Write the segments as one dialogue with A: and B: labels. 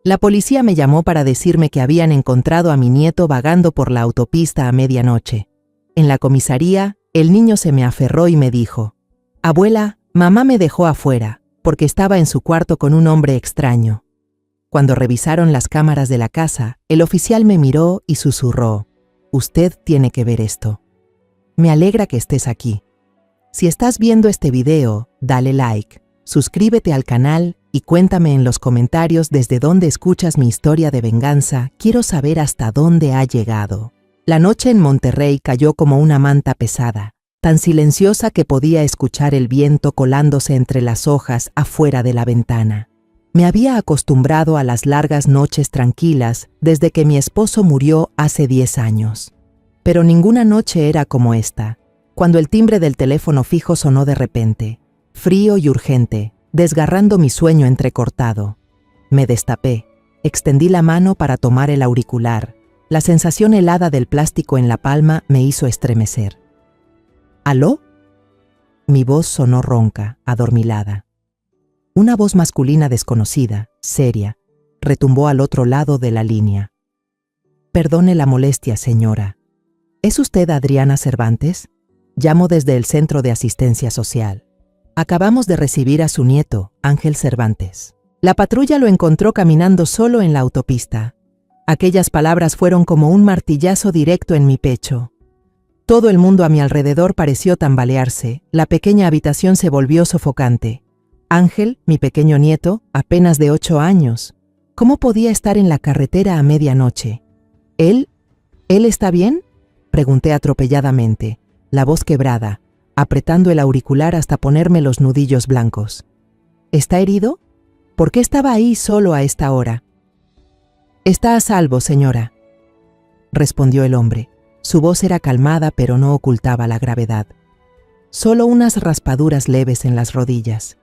A: La policía me llamó para decirme que habían encontrado a mi nieto vagando por la autopista a medianoche. En la comisaría, el niño se me aferró y me dijo: «Abuela, mamá me dejó afuera, porque estaba en su cuarto con un hombre extraño». Cuando revisaron las cámaras de la casa, el oficial me miró y susurró: «Usted tiene que ver esto. Me alegra que estés aquí. Si estás viendo este video, dale like, suscríbete al canal y cuéntame en los comentarios desde dónde escuchas mi historia de venganza. Quiero saber hasta dónde ha llegado». La noche en Monterrey cayó como una manta pesada, tan silenciosa que podía escuchar el viento colándose entre las hojas afuera de la ventana. Me había acostumbrado a las largas noches tranquilas desde que mi esposo murió hace 10 años. Pero ninguna noche era como esta, cuando el timbre del teléfono fijo sonó de repente, frío y urgente, desgarrando mi sueño entrecortado. Me destapé, extendí la mano para tomar el auricular. La sensación helada del plástico en la palma me hizo estremecer. ¿Aló? Mi voz sonó ronca, adormilada. Una voz masculina desconocida, seria, retumbó al otro lado de la línea. «Perdone la molestia, señora. ¿Es usted Adriana Cervantes? Llamo desde el Centro de Asistencia Social. Acabamos de recibir a su nieto, Ángel Cervantes. La patrulla lo encontró caminando solo en la autopista». Aquellas palabras fueron como un martillazo directo en mi pecho. Todo el mundo a mi alrededor pareció tambalearse, la pequeña habitación se volvió sofocante. Ángel, mi pequeño nieto, apenas de 8 años. ¿Cómo podía estar en la carretera a medianoche? ¿Él está bien?, pregunté atropelladamente, la voz quebrada, apretando el auricular hasta ponerme los nudillos blancos. ¿Está herido? ¿Por qué estaba ahí solo a esta hora? «Está a salvo, señora», respondió el hombre. Su voz era calmada, pero no ocultaba la gravedad. «Solo unas raspaduras leves en las rodillas.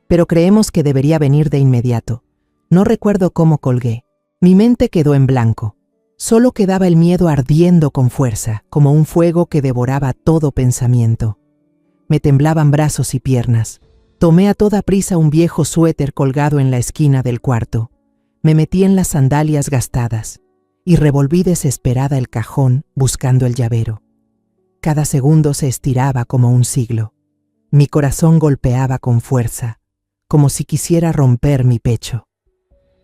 A: Pero creemos que debería venir de inmediato. No recuerdo cómo colgué. Mi mente quedó en blanco. Solo quedaba el miedo ardiendo con fuerza, como un fuego que devoraba todo pensamiento. Me temblaban brazos y piernas. Tomé a toda prisa un viejo suéter colgado en la esquina del cuarto. Me metí en las sandalias gastadas y revolví desesperada el cajón buscando el llavero. Cada segundo se estiraba como un siglo. Mi corazón golpeaba con fuerza, como si quisiera romper mi pecho.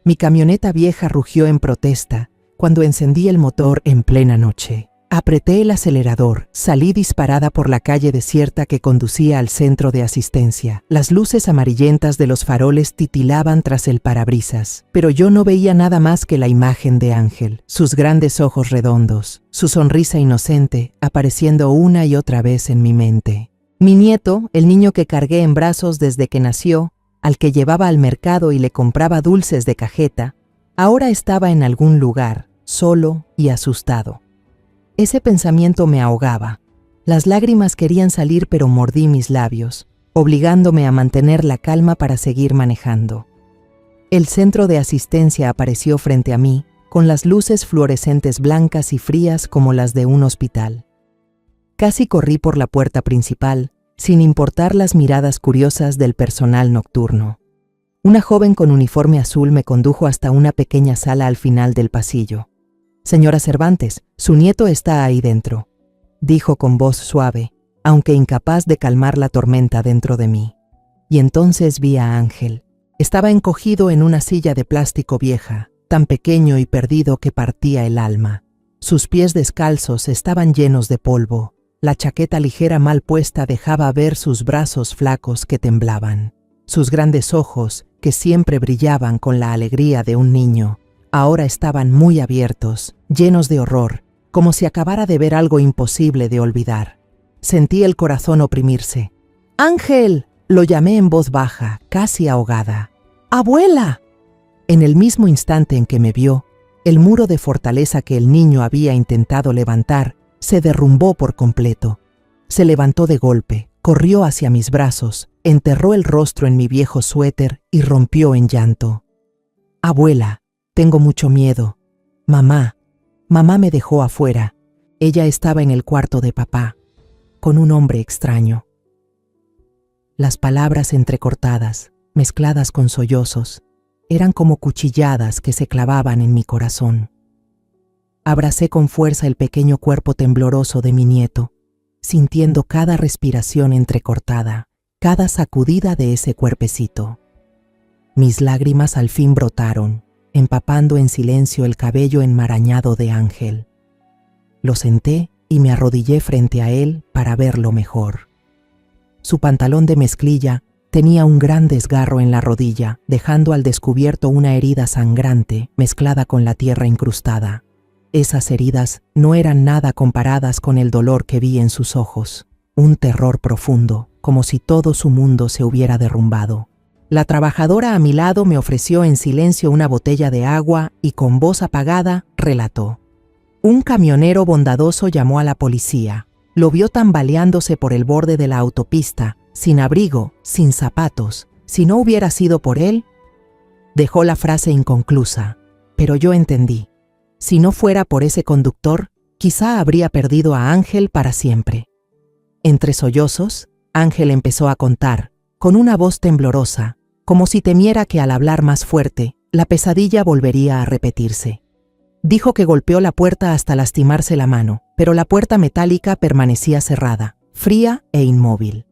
A: Mi camioneta vieja rugió en protesta cuando encendí el motor en plena noche. Apreté el acelerador, salí disparada por la calle desierta que conducía al centro de asistencia. Las luces amarillentas de los faroles titilaban tras el parabrisas, pero yo no veía nada más que la imagen de Ángel, sus grandes ojos redondos, su sonrisa inocente, apareciendo una y otra vez en mi mente. Mi nieto, el niño que cargué en brazos desde que nació, al que llevaba al mercado y le compraba dulces de cajeta, ahora estaba en algún lugar, solo y asustado. Ese pensamiento me ahogaba. Las lágrimas querían salir, pero mordí mis labios, obligándome a mantener la calma para seguir manejando. El centro de asistencia apareció frente a mí, con las luces fluorescentes blancas y frías como las de un hospital. Casi corrí por la puerta principal, sin importar las miradas curiosas del personal nocturno. Una joven con uniforme azul me condujo hasta una pequeña sala al final del pasillo. «Señora Cervantes, su nieto está ahí dentro», dijo con voz suave, aunque incapaz de calmar la tormenta dentro de mí. Y entonces vi a Ángel. Estaba encogido en una silla de plástico vieja, tan pequeño y perdido que partía el alma. Sus pies descalzos estaban llenos de polvo. La chaqueta ligera mal puesta dejaba ver sus brazos flacos que temblaban. Sus grandes ojos, que siempre brillaban con la alegría de un niño, ahora estaban muy abiertos, llenos de horror, como si acabara de ver algo imposible de olvidar. Sentí el corazón oprimirse. «¡Ángel!», lo llamé en voz baja, casi ahogada. «¡Abuela!». En el mismo instante en que me vio, el muro de fortaleza que el niño había intentado levantar se derrumbó por completo. Se levantó de golpe, corrió hacia mis brazos, enterró el rostro en mi viejo suéter y rompió en llanto. «Abuela, tengo mucho miedo. Mamá me dejó afuera. Ella estaba en el cuarto de papá, con un hombre extraño». Las palabras entrecortadas, mezcladas con sollozos, eran como cuchilladas que se clavaban en mi corazón. Abracé con fuerza el pequeño cuerpo tembloroso de mi nieto, sintiendo cada respiración entrecortada, cada sacudida de ese cuerpecito. Mis lágrimas al fin brotaron, empapando en silencio el cabello enmarañado de Ángel. Lo senté y me arrodillé frente a él para verlo mejor. Su pantalón de mezclilla tenía un gran desgarro en la rodilla, dejando al descubierto una herida sangrante mezclada con la tierra incrustada. Esas heridas no eran nada comparadas con el dolor que vi en sus ojos, un terror profundo, como si todo su mundo se hubiera derrumbado. La trabajadora a mi lado me ofreció en silencio una botella de agua y con voz apagada relató. Un camionero bondadoso llamó a la policía. Lo vio tambaleándose por el borde de la autopista, sin abrigo, sin zapatos. Si no hubiera sido por él, dejó la frase inconclusa, pero yo entendí. Si no fuera por ese conductor, quizá habría perdido a Ángel para siempre. Entre sollozos, Ángel empezó a contar, con una voz temblorosa, como si temiera que al hablar más fuerte, la pesadilla volvería a repetirse. Dijo que golpeó la puerta hasta lastimarse la mano, pero la puerta metálica permanecía cerrada, fría e inmóvil.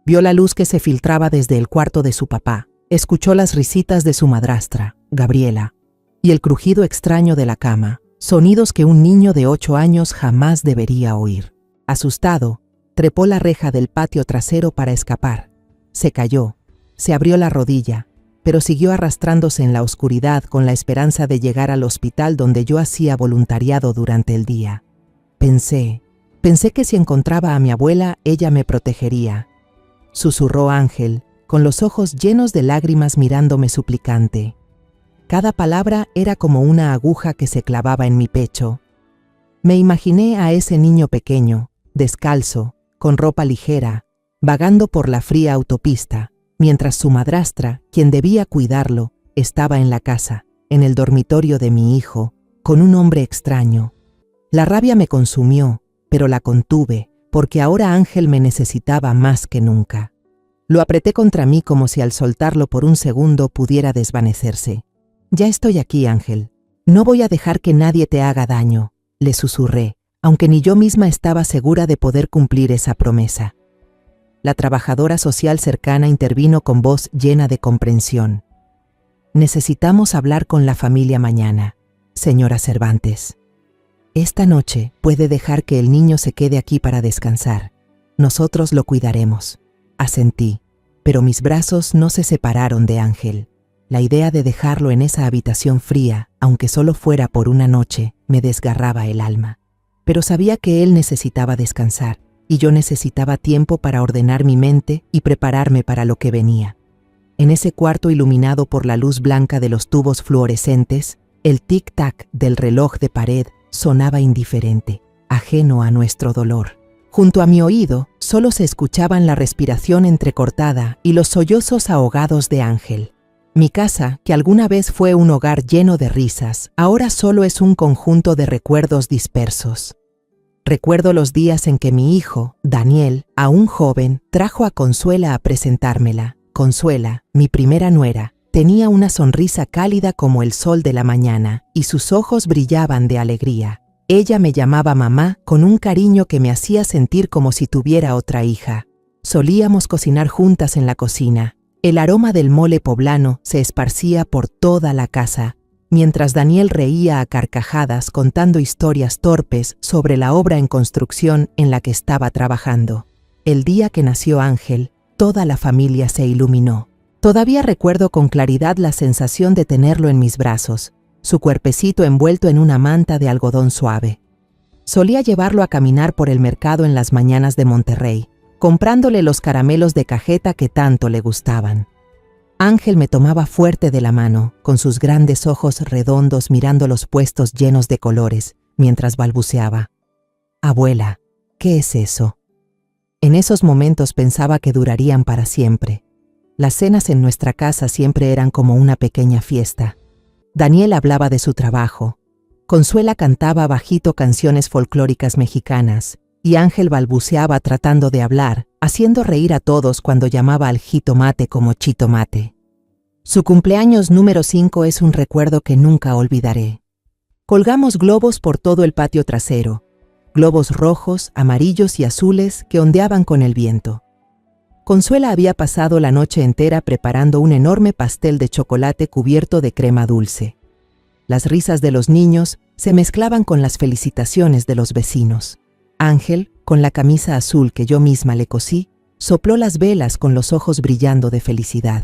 A: Vio la luz que se filtraba desde el cuarto de su papá, escuchó las risitas de su madrastra, Gabriela, y el crujido extraño de la cama, sonidos que un niño de 8 años jamás debería oír. Asustado, trepó la reja del patio trasero para escapar. Se cayó, se abrió la rodilla, pero siguió arrastrándose en la oscuridad con la esperanza de llegar al hospital donde yo hacía voluntariado durante el día. Pensé que si encontraba a mi abuela, ella me protegería. Susurró Ángel, con los ojos llenos de lágrimas mirándome suplicante. Cada palabra era como una aguja que se clavaba en mi pecho. Me imaginé a ese niño pequeño, descalzo, con ropa ligera, vagando por la fría autopista, mientras su madrastra, quien debía cuidarlo, estaba en la casa, en el dormitorio de mi hijo, con un hombre extraño. La rabia me consumió, pero la contuve, porque ahora Ángel me necesitaba más que nunca. Lo apreté contra mí como si al soltarlo por un segundo pudiera desvanecerse. «Ya estoy aquí, Ángel. No voy a dejar que nadie te haga daño», le susurré, aunque ni yo misma estaba segura de poder cumplir esa promesa. La trabajadora social cercana intervino con voz llena de comprensión. «Necesitamos hablar con la familia mañana, señora Cervantes. Esta noche puede dejar que el niño se quede aquí para descansar. Nosotros lo cuidaremos». Asentí, pero mis brazos no se separaron de Ángel. La idea de dejarlo en esa habitación fría, aunque solo fuera por una noche, me desgarraba el alma. Pero sabía que él necesitaba descansar, y yo necesitaba tiempo para ordenar mi mente y prepararme para lo que venía. En ese cuarto iluminado por la luz blanca de los tubos fluorescentes, el tic-tac del reloj de pared sonaba indiferente, ajeno a nuestro dolor. Junto a mi oído solo se escuchaban la respiración entrecortada y los sollozos ahogados de Ángel. Mi casa, que alguna vez fue un hogar lleno de risas, ahora solo es un conjunto de recuerdos dispersos. Recuerdo los días en que mi hijo, Daniel, aún joven, trajo a Consuela a presentármela. Consuela, mi primera nuera, tenía una sonrisa cálida como el sol de la mañana y sus ojos brillaban de alegría. Ella me llamaba mamá con un cariño que me hacía sentir como si tuviera otra hija. Solíamos cocinar juntas en la cocina. El aroma del mole poblano se esparcía por toda la casa, mientras Daniel reía a carcajadas contando historias torpes sobre la obra en construcción en la que estaba trabajando. El día que nació Ángel, toda la familia se iluminó. Todavía recuerdo con claridad la sensación de tenerlo en mis brazos, su cuerpecito envuelto en una manta de algodón suave. Solía llevarlo a caminar por el mercado en las mañanas de Monterrey, comprándole los caramelos de cajeta que tanto le gustaban. Ángel me tomaba fuerte de la mano, con sus grandes ojos redondos mirando los puestos llenos de colores, mientras balbuceaba. «Abuela, ¿qué es eso?». En esos momentos pensaba que durarían para siempre. Las cenas en nuestra casa siempre eran como una pequeña fiesta. Daniel hablaba de su trabajo. Consuela cantaba bajito canciones folclóricas mexicanas, y Ángel balbuceaba tratando de hablar, haciendo reír a todos cuando llamaba al jitomate como chitomate. Su cumpleaños número 5 es un recuerdo que nunca olvidaré. Colgamos globos por todo el patio trasero, globos rojos, amarillos y azules que ondeaban con el viento. Consuela había pasado la noche entera preparando un enorme pastel de chocolate cubierto de crema dulce. Las risas de los niños se mezclaban con las felicitaciones de los vecinos. Ángel, con la camisa azul que yo misma le cosí, sopló las velas con los ojos brillando de felicidad.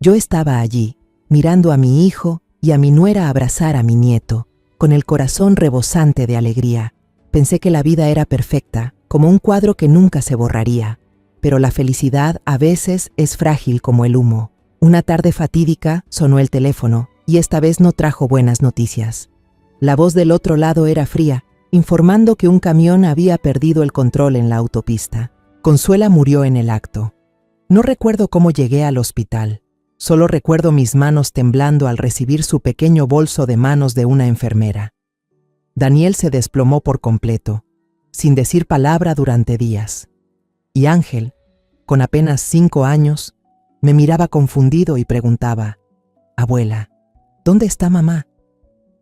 A: Yo estaba allí, mirando a mi hijo y a mi nuera abrazar a mi nieto, con el corazón rebosante de alegría. Pensé que la vida era perfecta, como un cuadro que nunca se borraría. Pero la felicidad a veces es frágil como el humo. Una tarde fatídica sonó el teléfono y esta vez no trajo buenas noticias. La voz del otro lado era fría, informando que un camión había perdido el control en la autopista. Consuela murió en el acto. No recuerdo cómo llegué al hospital. Solo recuerdo mis manos temblando al recibir su pequeño bolso de manos de una enfermera. Daniel se desplomó por completo, sin decir palabra durante días. Y Ángel, con apenas 5 años, me miraba confundido y preguntaba: «Abuela, ¿dónde está mamá?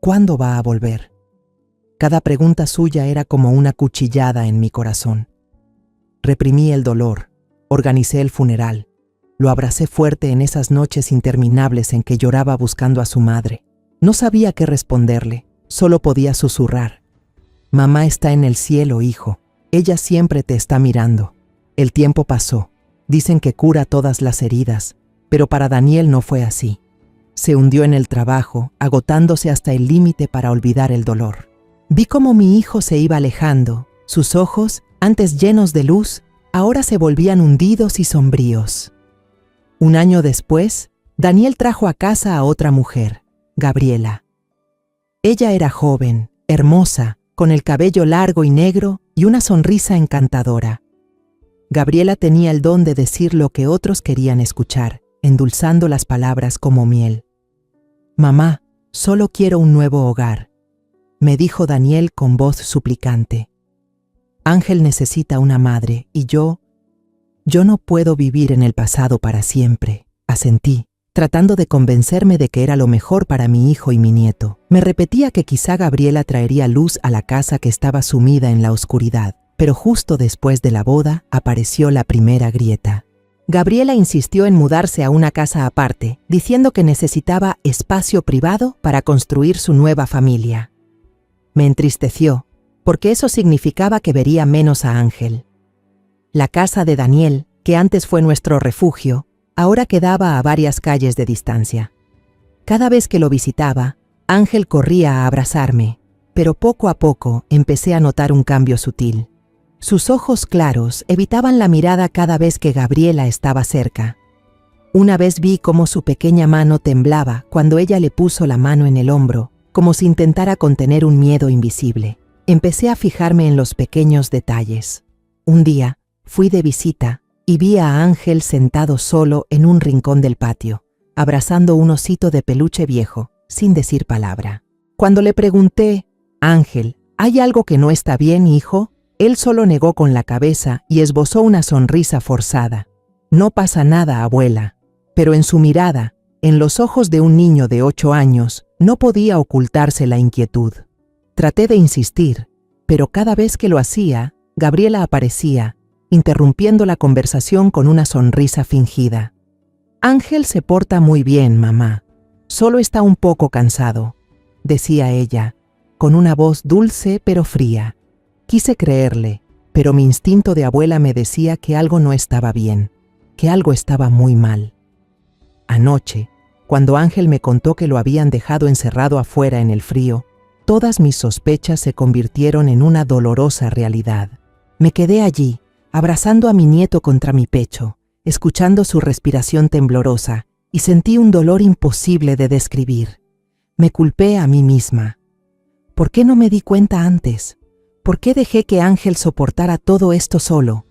A: ¿Cuándo va a volver?». Cada pregunta suya era como una cuchillada en mi corazón. Reprimí el dolor, organicé el funeral, lo abracé fuerte en esas noches interminables en que lloraba buscando a su madre. No sabía qué responderle, solo podía susurrar: «Mamá está en el cielo, hijo. Ella siempre te está mirando». El tiempo pasó. Dicen que cura todas las heridas, pero para Daniel no fue así. Se hundió en el trabajo, agotándose hasta el límite para olvidar el dolor. Vi cómo mi hijo se iba alejando. Sus ojos, antes llenos de luz, ahora se volvían hundidos y sombríos. Un año después, Daniel trajo a casa a otra mujer, Gabriela. Ella era joven, hermosa, con el cabello largo y negro y una sonrisa encantadora. Gabriela tenía el don de decir lo que otros querían escuchar, endulzando las palabras como miel. «Mamá, solo quiero un nuevo hogar», me dijo Daniel con voz suplicante. «Ángel necesita una madre y yo no puedo vivir en el pasado para siempre», asentí, tratando de convencerme de que era lo mejor para mi hijo y mi nieto. Me repetía que quizá Gabriela traería luz a la casa que estaba sumida en la oscuridad, pero justo después de la boda apareció la primera grieta. Gabriela insistió en mudarse a una casa aparte, diciendo que necesitaba espacio privado para construir su nueva familia. Me entristeció, porque eso significaba que vería menos a Ángel. La casa de Daniel, que antes fue nuestro refugio, ahora quedaba a varias calles de distancia. Cada vez que lo visitaba, Ángel corría a abrazarme, pero poco a poco empecé a notar un cambio sutil. Sus ojos claros evitaban la mirada cada vez que Gabriela estaba cerca. Una vez vi cómo su pequeña mano temblaba cuando ella le puso la mano en el hombro, como si intentara contener un miedo invisible. Empecé a fijarme en los pequeños detalles. Un día, fui de visita y vi a Ángel sentado solo en un rincón del patio, abrazando un osito de peluche viejo, sin decir palabra. Cuando le pregunté: «Ángel, ¿hay algo que no está bien, hijo?», él solo negó con la cabeza y esbozó una sonrisa forzada. «No pasa nada, abuela», pero en su mirada, en los ojos de un niño de 8 años, no podía ocultarse la inquietud. Traté de insistir, pero cada vez que lo hacía, Gabriela aparecía, interrumpiendo la conversación con una sonrisa fingida. «Ángel se porta muy bien, mamá. Solo está un poco cansado», decía ella, con una voz dulce pero fría. Quise creerle, pero mi instinto de abuela me decía que algo no estaba bien, que algo estaba muy mal. Anoche, cuando Ángel me contó que lo habían dejado encerrado afuera en el frío, todas mis sospechas se convirtieron en una dolorosa realidad. Me quedé allí, abrazando a mi nieto contra mi pecho, escuchando su respiración temblorosa, y sentí un dolor imposible de describir. Me culpé a mí misma. ¿Por qué no me di cuenta antes? ¿Por qué dejé que Ángel soportara todo esto solo?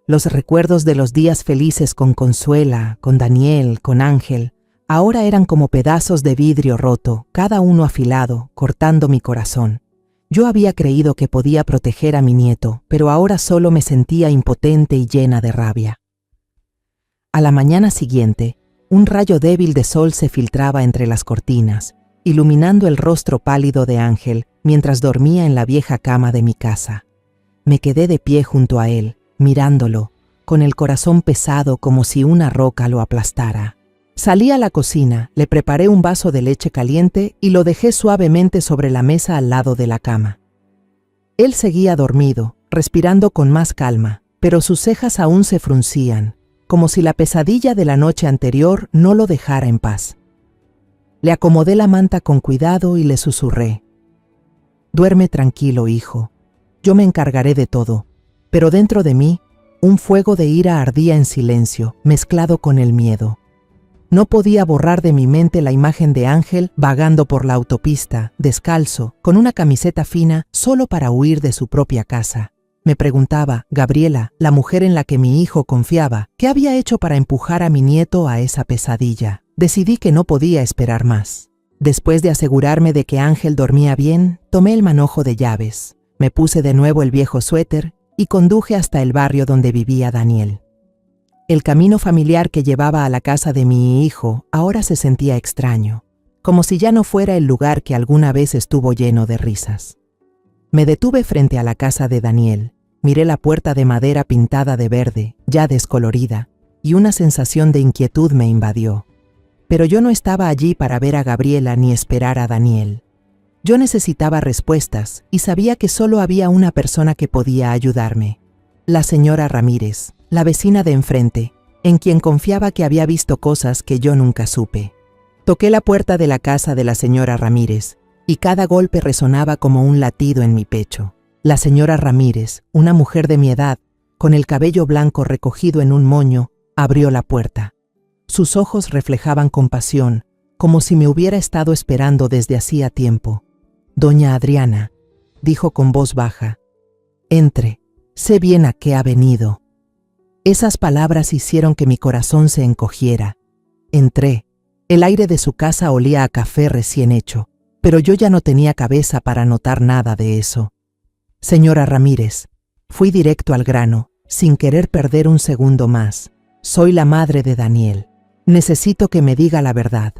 A: Los recuerdos de los días felices con Consuela, con Daniel, con Ángel, ahora eran como pedazos de vidrio roto, cada uno afilado, cortando mi corazón. Yo había creído que podía proteger a mi nieto, pero ahora solo me sentía impotente y llena de rabia. A la mañana siguiente, Un rayo débil de sol se filtraba entre las cortinas, iluminando el rostro pálido de Ángel mientras dormía en la vieja cama de mi casa. Me quedé de pie junto a él, mirándolo, con el corazón pesado como si una roca lo aplastara. Salí a la cocina, le preparé un vaso de leche caliente y lo dejé suavemente sobre la mesa al lado de la cama. Él seguía dormido, respirando con más calma, pero sus cejas aún se fruncían, como si la pesadilla de la noche anterior no lo dejara en paz. Le acomodé la manta con cuidado y le susurré: «Duerme tranquilo, hijo. Yo me encargaré de todo». Pero dentro de mí, un fuego de ira ardía en silencio, mezclado con el miedo. No podía borrar de mi mente la imagen de Ángel vagando por la autopista, descalzo, con una camiseta fina, solo para huir de su propia casa. Me preguntaba, Gabriela, la mujer en la que mi hijo confiaba, ¿qué había hecho para empujar a mi nieto a esa pesadilla? Decidí que no podía esperar más. Después de asegurarme de que Ángel dormía bien, tomé el manojo de llaves, me puse de nuevo el viejo suéter y conduje hasta el barrio donde vivía Daniel. El camino familiar que llevaba a la casa de mi hijo ahora se sentía extraño, como si ya no fuera el lugar que alguna vez estuvo lleno de risas. Me detuve frente a la casa de Daniel, miré la puerta de madera pintada de verde, ya descolorida, y una sensación de inquietud me invadió. Pero yo no estaba allí para ver a Gabriela ni esperar a Daniel. Yo necesitaba respuestas y sabía que solo había una persona que podía ayudarme: la señora Ramírez, la vecina de enfrente, en quien confiaba que había visto cosas que yo nunca supe. Toqué la puerta de la casa de la señora Ramírez, y cada golpe resonaba como un latido en mi pecho. La señora Ramírez, una mujer de mi edad, con el cabello blanco recogido en un moño, abrió la puerta. Sus ojos reflejaban compasión, como si me hubiera estado esperando desde hacía tiempo. «Doña Adriana», dijo con voz baja, «entre, sé bien a qué ha venido». Esas palabras hicieron que mi corazón se encogiera. Entré. El aire de su casa olía a café recién hecho, pero yo ya no tenía cabeza para notar nada de eso. «Señora Ramírez», fui directo al grano, sin querer perder un segundo más. «Soy la madre de Daniel. Necesito que me diga la verdad.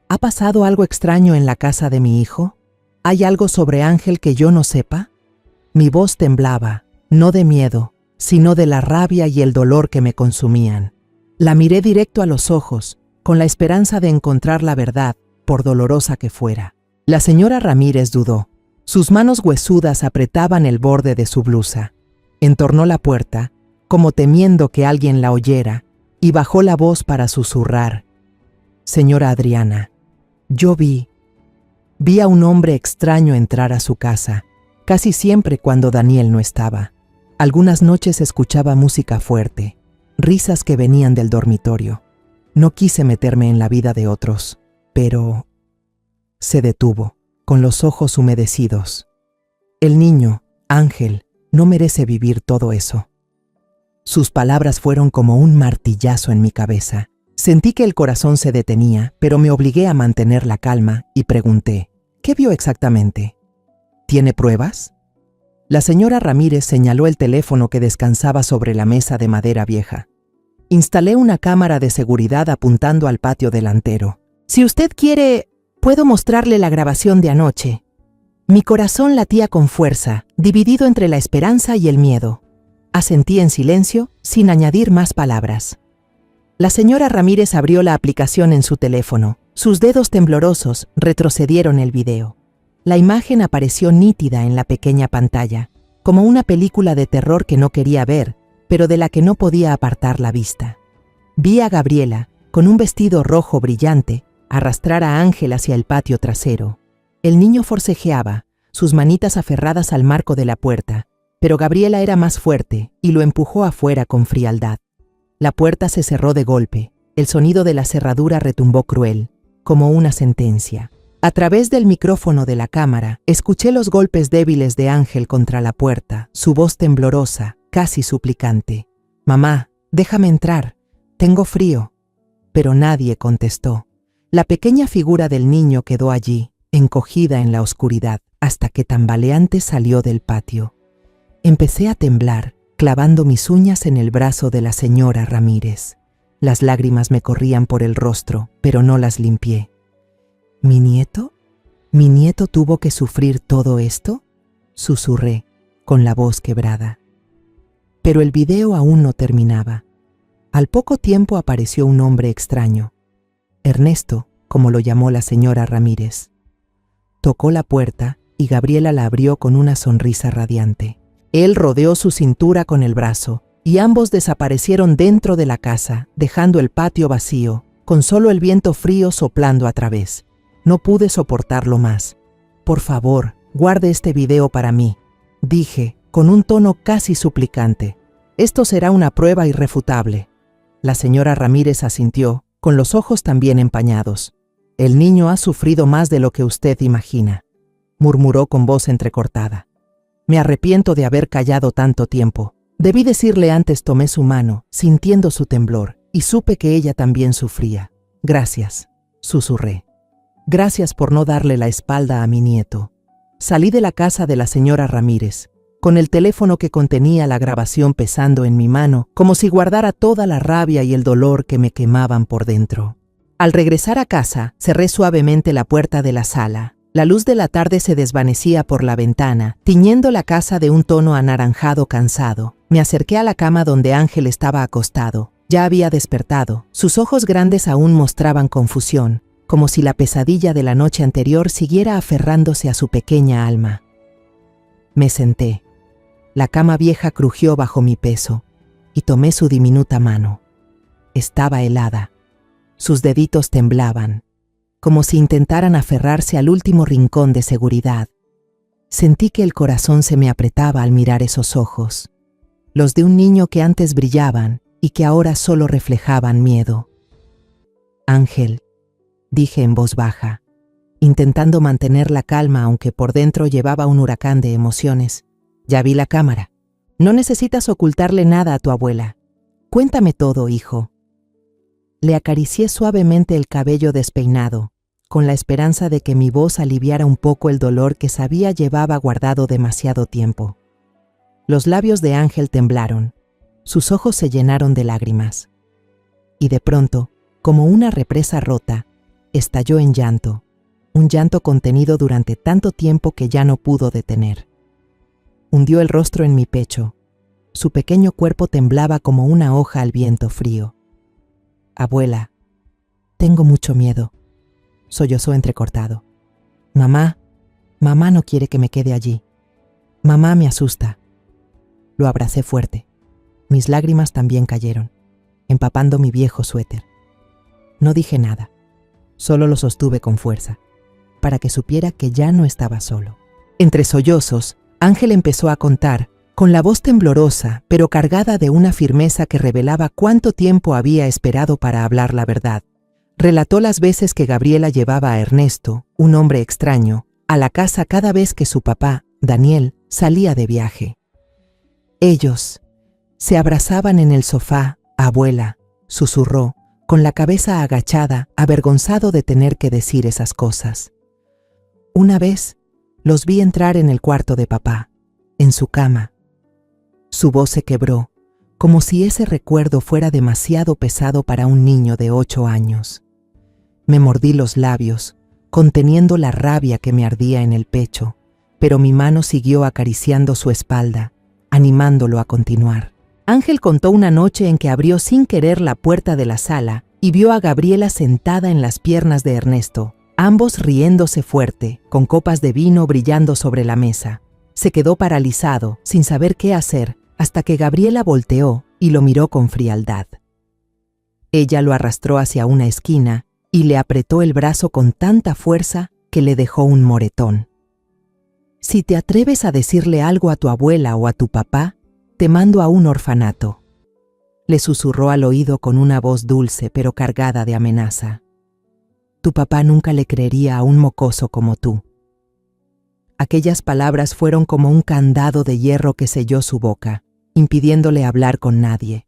A: ¿Ha pasado algo extraño en la casa de mi hijo? ¿Hay algo sobre Ángel que yo no sepa?» Mi voz temblaba, no de miedo, sino de la rabia y el dolor que me consumían. La miré directo a los ojos, con la esperanza de encontrar la verdad, por dolorosa que fuera. La señora Ramírez dudó. Sus manos huesudas apretaban el borde de su blusa. Entornó la puerta, como temiendo que alguien la oyera, y bajó la voz para susurrar: «Señora Adriana, yo vi a un hombre extraño entrar a su casa, casi siempre cuando Daniel no estaba. Algunas noches escuchaba música fuerte, risas que venían del dormitorio. No quise meterme en la vida de otros, pero...». Se detuvo, con los ojos humedecidos. «El niño, Ángel, no merece vivir todo eso». Sus palabras fueron como un martillazo en mi cabeza. Sentí que el corazón se detenía, pero me obligué a mantener la calma y pregunté: «¿Qué vio exactamente? ¿Tiene pruebas?». La señora Ramírez señaló el teléfono que descansaba sobre la mesa de madera vieja. «Instalé una cámara de seguridad apuntando al patio delantero. Si usted quiere, puedo mostrarle la grabación de anoche». Mi corazón latía con fuerza, dividido entre la esperanza y el miedo. Asentí en silencio, sin añadir más palabras. La señora Ramírez abrió la aplicación en su teléfono. Sus dedos temblorosos retrocedieron el video. La imagen apareció nítida en la pequeña pantalla, como una película de terror que no quería ver, pero de la que no podía apartar la vista. Vi a Gabriela, con un vestido rojo brillante, arrastrar a Ángel hacia el patio trasero. El niño forcejeaba, sus manitas aferradas al marco de la puerta, pero Gabriela era más fuerte y lo empujó afuera con frialdad. La puerta se cerró de golpe. El sonido de la cerradura retumbó cruel, como una sentencia. A través del micrófono de la cámara, escuché los golpes débiles de Ángel contra la puerta, su voz temblorosa, casi suplicante. «Mamá, déjame entrar, tengo frío». Pero nadie contestó. La pequeña figura del niño quedó allí, encogida en la oscuridad, hasta que tambaleante salió del patio. Empecé a temblar, clavando mis uñas en el brazo de la señora Ramírez. Las lágrimas me corrían por el rostro, pero no las limpié. ¿Mi nieto? ¿Mi nieto tuvo que sufrir todo esto?, susurré, con la voz quebrada. Pero el video aún no terminaba. Al poco tiempo apareció un hombre extraño. Ernesto, como lo llamó la señora Ramírez. Tocó la puerta y Gabriela la abrió con una sonrisa radiante. Él rodeó su cintura con el brazo y ambos desaparecieron dentro de la casa, dejando el patio vacío, con solo el viento frío soplando a través. No pude soportarlo más. Por favor, guarde este video para mí, dije, con un tono casi suplicante. Esto será una prueba irrefutable. La señora Ramírez asintió, con los ojos también empañados. El niño ha sufrido más de lo que usted imagina, murmuró con voz entrecortada. Me arrepiento de haber callado tanto tiempo. Debí decirle antes. Tomé su mano, sintiendo su temblor, y supe que ella también sufría. Gracias, susurré. Gracias por no darle la espalda a mi nieto. Salí de la casa de la señora Ramírez, con el teléfono que contenía la grabación pesando en mi mano, como si guardara toda la rabia y el dolor que me quemaban por dentro. Al regresar a casa, cerré suavemente la puerta de la sala. La luz de la tarde se desvanecía por la ventana, tiñendo la casa de un tono anaranjado cansado. Me acerqué a la cama donde Ángel estaba acostado. Ya había despertado. Sus ojos grandes aún mostraban confusión, como si la pesadilla de la noche anterior siguiera aferrándose a su pequeña alma. Me senté. La cama vieja crujió bajo mi peso, y tomé su diminuta mano. Estaba helada. Sus deditos temblaban, como si intentaran aferrarse al último rincón de seguridad. Sentí que el corazón se me apretaba al mirar esos ojos, los de un niño que antes brillaban y que ahora solo reflejaban miedo. Ángel, dije en voz baja, intentando mantener la calma aunque por dentro llevaba un huracán de emociones. Ya vi la cámara. No necesitas ocultarle nada a tu abuela. Cuéntame todo, hijo. Le acaricié suavemente el cabello despeinado, con la esperanza de que mi voz aliviara un poco el dolor que sabía llevaba guardado demasiado tiempo. Los labios de Ángel temblaron, sus ojos se llenaron de lágrimas. Y de pronto, como una represa rota, estalló en llanto, un llanto contenido durante tanto tiempo que ya no pudo detener. Hundió el rostro en mi pecho. Su pequeño cuerpo temblaba como una hoja al viento frío. Abuela, tengo mucho miedo, sollozó entrecortado. Mamá no quiere que me quede allí. Mamá me asusta. Lo abracé fuerte. Mis lágrimas también cayeron, empapando mi viejo suéter. No dije nada, solo lo sostuve con fuerza, para que supiera que ya no estaba solo. Entre sollozos, Ángel empezó a contar, con la voz temblorosa, pero cargada de una firmeza que revelaba cuánto tiempo había esperado para hablar la verdad. Relató las veces que Gabriela llevaba a Ernesto, un hombre extraño, a la casa cada vez que su papá, Daniel, salía de viaje. Ellos se abrazaban en el sofá. Abuela, susurró, con la cabeza agachada, avergonzado de tener que decir esas cosas. Una vez, los vi entrar en el cuarto de papá, en su cama. Su voz se quebró, como si ese recuerdo fuera demasiado pesado para un niño de 8 años. Me mordí los labios, conteniendo la rabia que me ardía en el pecho, pero mi mano siguió acariciando su espalda, animándolo a continuar. Ángel contó una noche en que abrió sin querer la puerta de la sala y vio a Gabriela sentada en las piernas de Ernesto, ambos riéndose fuerte, con copas de vino brillando sobre la mesa. Se quedó paralizado, sin saber qué hacer, hasta que Gabriela volteó y lo miró con frialdad. Ella lo arrastró hacia una esquina y le apretó el brazo con tanta fuerza que le dejó un moretón. Si te atreves a decirle algo a tu abuela o a tu papá, te mando a un orfanato, le susurró al oído con una voz dulce pero cargada de amenaza. Tu papá nunca le creería a un mocoso como tú. Aquellas palabras fueron como un candado de hierro que selló su boca, impidiéndole hablar con nadie.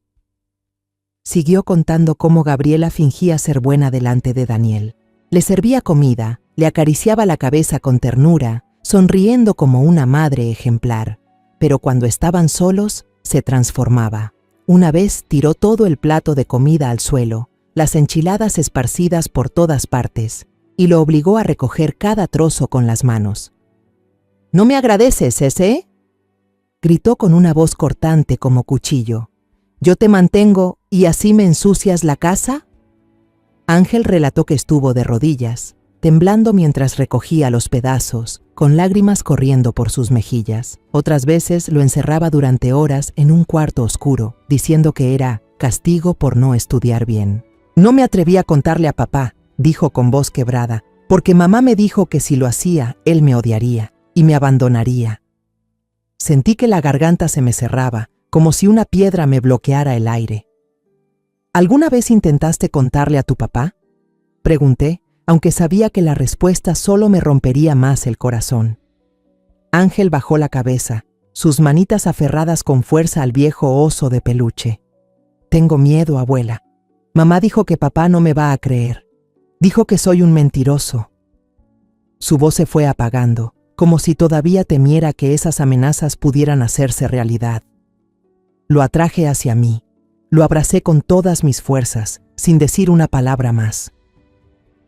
A: Siguió contando cómo Gabriela fingía ser buena delante de Daniel. Le servía comida, le acariciaba la cabeza con ternura, sonriendo como una madre ejemplar, pero cuando estaban solos, se transformaba. Una vez tiró todo el plato de comida al suelo, las enchiladas esparcidas por todas partes, y lo obligó a recoger cada trozo con las manos. ¿No me agradeces, ese? Gritó con una voz cortante como cuchillo. ¿Yo te mantengo y así me ensucias la casa? Ángel relató que estuvo de rodillas, temblando mientras recogía los pedazos, con lágrimas corriendo por sus mejillas. Otras veces lo encerraba durante horas en un cuarto oscuro, diciendo que era castigo por no estudiar bien. No me atreví a contarle a papá, dijo con voz quebrada, porque mamá me dijo que si lo hacía, él me odiaría y me abandonaría. Sentí que la garganta se me cerraba, como si una piedra me bloqueara el aire. ¿Alguna vez intentaste contarle a tu papá? Pregunté, aunque sabía que la respuesta solo me rompería más el corazón. Ángel bajó la cabeza, sus manitas aferradas con fuerza al viejo oso de peluche. Tengo miedo, abuela. Mamá dijo que papá no me va a creer. Dijo que soy un mentiroso. Su voz se fue apagando, como si todavía temiera que esas amenazas pudieran hacerse realidad. Lo atraje hacia mí, lo abracé con todas mis fuerzas, sin decir una palabra más.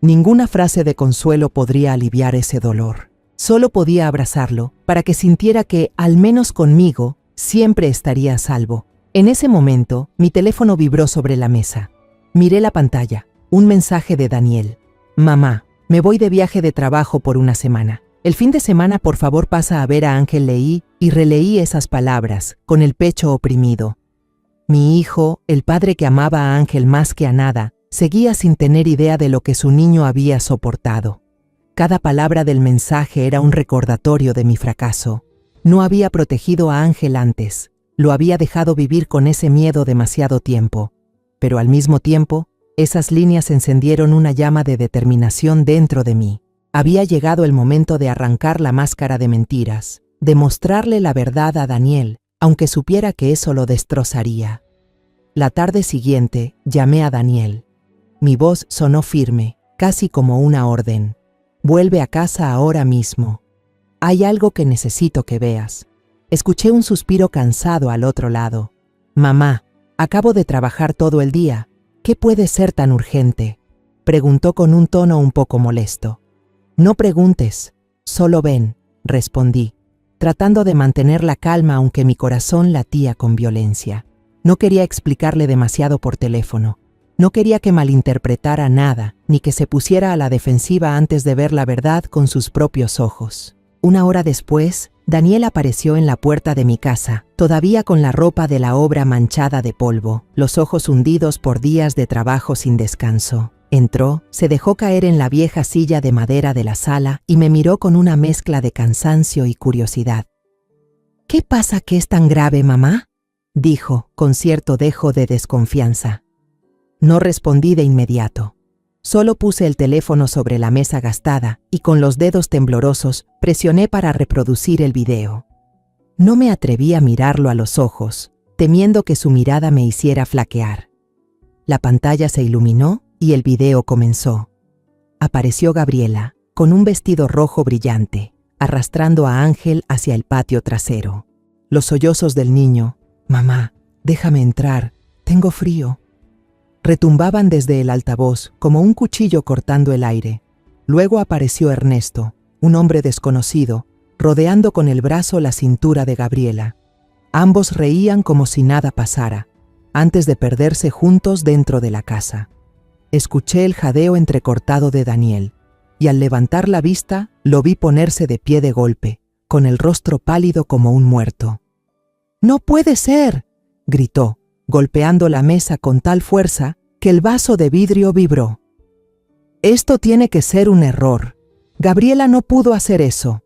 A: Ninguna frase de consuelo podría aliviar ese dolor. Solo podía abrazarlo para que sintiera que, al menos conmigo, siempre estaría a salvo. En ese momento, mi teléfono vibró sobre la mesa. Miré la pantalla, un mensaje de Daniel. Mamá, me voy de viaje de trabajo por una semana. El fin de semana, por favor, pasa a ver a Ángel. Leí y releí esas palabras, con el pecho oprimido. Mi hijo, el padre que amaba a Ángel más que a nada, seguía sin tener idea de lo que su niño había soportado. Cada palabra del mensaje era un recordatorio de mi fracaso. No había protegido a Ángel antes, lo había dejado vivir con ese miedo demasiado tiempo. Pero al mismo tiempo, esas líneas encendieron una llama de determinación dentro de mí. Había llegado el momento de arrancar la máscara de mentiras, de mostrarle la verdad a Daniel, aunque supiera que eso lo destrozaría. La tarde siguiente, llamé a Daniel. Mi voz sonó firme, casi como una orden. Vuelve a casa ahora mismo. Hay algo que necesito que veas. Escuché un suspiro cansado al otro lado. Mamá, acabo de trabajar todo el día. ¿Qué puede ser tan urgente? Preguntó con un tono un poco molesto. No preguntes, solo ven, respondí, tratando de mantener la calma aunque mi corazón latía con violencia. No quería explicarle demasiado por teléfono. No quería que malinterpretara nada, ni que se pusiera a la defensiva antes de ver la verdad con sus propios ojos. Una hora después, Daniel apareció en la puerta de mi casa, todavía con la ropa de la obra manchada de polvo, los ojos hundidos por días de trabajo sin descanso. Entró, se dejó caer en la vieja silla de madera de la sala y me miró con una mezcla de cansancio y curiosidad. ¿Qué pasa que es tan grave, mamá?, dijo, con cierto dejo de desconfianza. No respondí de inmediato. Solo puse el teléfono sobre la mesa gastada y con los dedos temblorosos presioné para reproducir el video. No me atreví a mirarlo a los ojos, temiendo que su mirada me hiciera flaquear. La pantalla se iluminó y el video comenzó. Apareció Gabriela, con un vestido rojo brillante, arrastrando a Ángel hacia el patio trasero. Los sollozos del niño, «Mamá, déjame entrar, tengo frío», retumbaban desde el altavoz como un cuchillo cortando el aire. Luego apareció Ernesto, un hombre desconocido, rodeando con el brazo la cintura de Gabriela. Ambos reían como si nada pasara, antes de perderse juntos dentro de la casa. Escuché el jadeo entrecortado de Daniel, y al levantar la vista lo vi ponerse de pie de golpe, con el rostro pálido como un muerto. «¡No puede ser!», gritó, golpeando la mesa con tal fuerza que el vaso de vidrio vibró. «Esto tiene que ser un error. Gabriela no pudo hacer eso».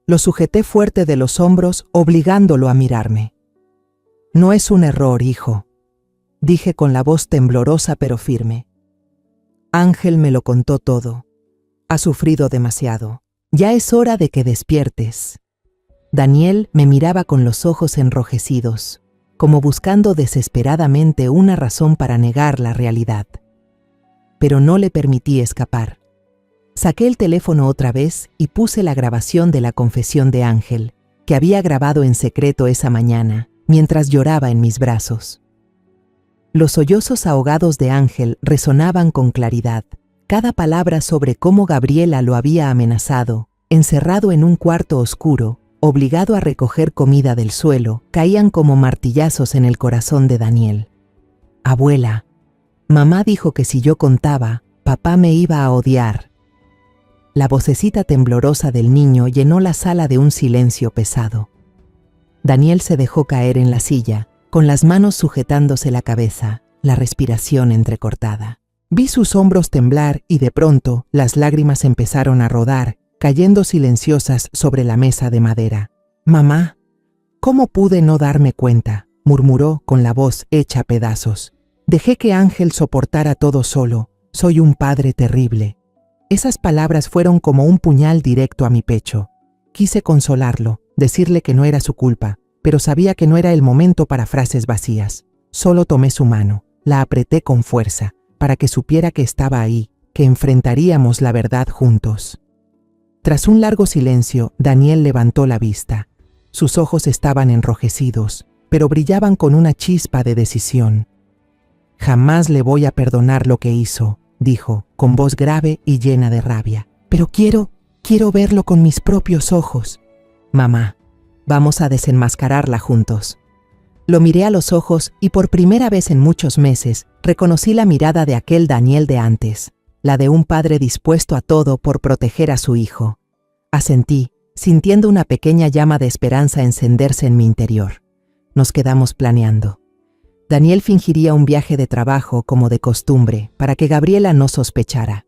A: Lo sujeté fuerte de los hombros, obligándolo a mirarme. «No es un error, hijo», dije con la voz temblorosa pero firme. Ángel me lo contó todo. Ha sufrido demasiado. Ya es hora de que despiertes. Daniel me miraba con los ojos enrojecidos, como buscando desesperadamente una razón para negar la realidad. Pero no le permití escapar. Saqué el teléfono otra vez y puse la grabación de la confesión de Ángel, que había grabado en secreto esa mañana, mientras lloraba en mis brazos. Los sollozos ahogados de Ángel resonaban con claridad. Cada palabra sobre cómo Gabriela lo había amenazado, encerrado en un cuarto oscuro, obligado a recoger comida del suelo, caían como martillazos en el corazón de Daniel. Abuela, mamá dijo que si yo contaba, papá me iba a odiar. La vocecita temblorosa del niño llenó la sala de un silencio pesado. Daniel se dejó caer en la silla, con las manos sujetándose la cabeza, la respiración entrecortada. Vi sus hombros temblar y de pronto las lágrimas empezaron a rodar, cayendo silenciosas sobre la mesa de madera. «Mamá, ¿cómo pude no darme cuenta?», murmuró con la voz hecha pedazos. «Dejé que Ángel soportara todo solo. Soy un padre terrible». Esas palabras fueron como un puñal directo a mi pecho. Quise consolarlo, decirle que no era su culpa, pero sabía que no era el momento para frases vacías. Solo tomé su mano, la apreté con fuerza, para que supiera que estaba ahí, que enfrentaríamos la verdad juntos. Tras un largo silencio, Daniel levantó la vista. Sus ojos estaban enrojecidos, pero brillaban con una chispa de decisión. «Jamás le voy a perdonar lo que hizo», dijo, con voz grave y llena de rabia. «Pero quiero verlo con mis propios ojos». «Mamá, vamos a desenmascararla juntos». Lo miré a los ojos y por primera vez en muchos meses reconocí la mirada de aquel Daniel de antes, la de un padre dispuesto a todo por proteger a su hijo. Asentí, sintiendo una pequeña llama de esperanza encenderse en mi interior. Nos quedamos planeando. Daniel fingiría un viaje de trabajo como de costumbre para que Gabriela no sospechara.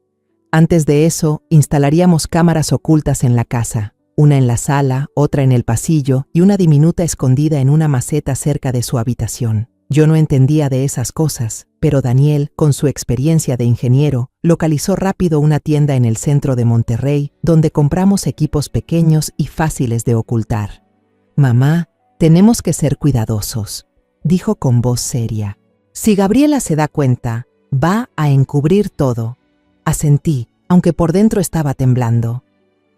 A: Antes de eso, instalaríamos cámaras ocultas en la casa, una en la sala, otra en el pasillo y una diminuta escondida en una maceta cerca de su habitación. Yo no entendía de esas cosas, pero Daniel, con su experiencia de ingeniero, localizó rápido una tienda en el centro de Monterrey donde compramos equipos pequeños y fáciles de ocultar. «Mamá, tenemos que ser cuidadosos», dijo con voz seria. «Si Gabriela se da cuenta, va a encubrir todo». Asentí, aunque por dentro estaba temblando.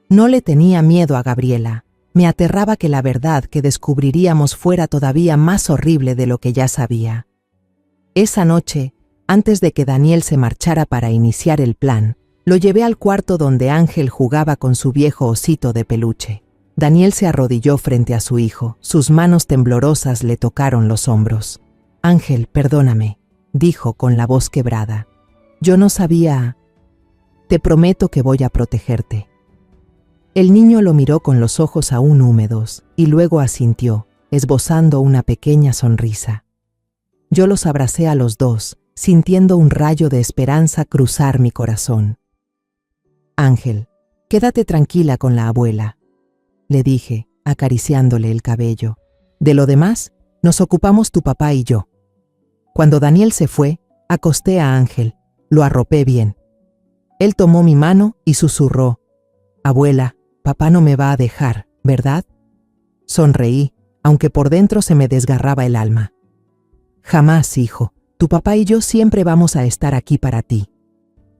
A: No le tenía miedo a Gabriela. Me aterraba que la verdad que descubriríamos fuera todavía más horrible de lo que ya sabía. Esa noche, antes de que Daniel se marchara para iniciar el plan, lo llevé al cuarto donde Ángel jugaba con su viejo osito de peluche. Daniel se arrodilló frente a su hijo. Sus manos temblorosas le tocaron los hombros. «Ángel, perdóname», dijo con la voz quebrada. «Yo no sabía. Te prometo que voy a protegerte». El niño lo miró con los ojos aún húmedos y luego asintió, esbozando una pequeña sonrisa. Yo los abracé a los dos, sintiendo un rayo de esperanza cruzar mi corazón. «Ángel, quédate tranquila con la abuela», le dije, acariciándole el cabello. «De lo demás, nos ocupamos tu papá y yo». Cuando Daniel se fue, acosté a Ángel, lo arropé bien. Él tomó mi mano y susurró: «Abuela, papá no me va a dejar, ¿verdad?». Sonreí, aunque por dentro se me desgarraba el alma. «Jamás, hijo. Tu papá y yo siempre vamos a estar aquí para ti».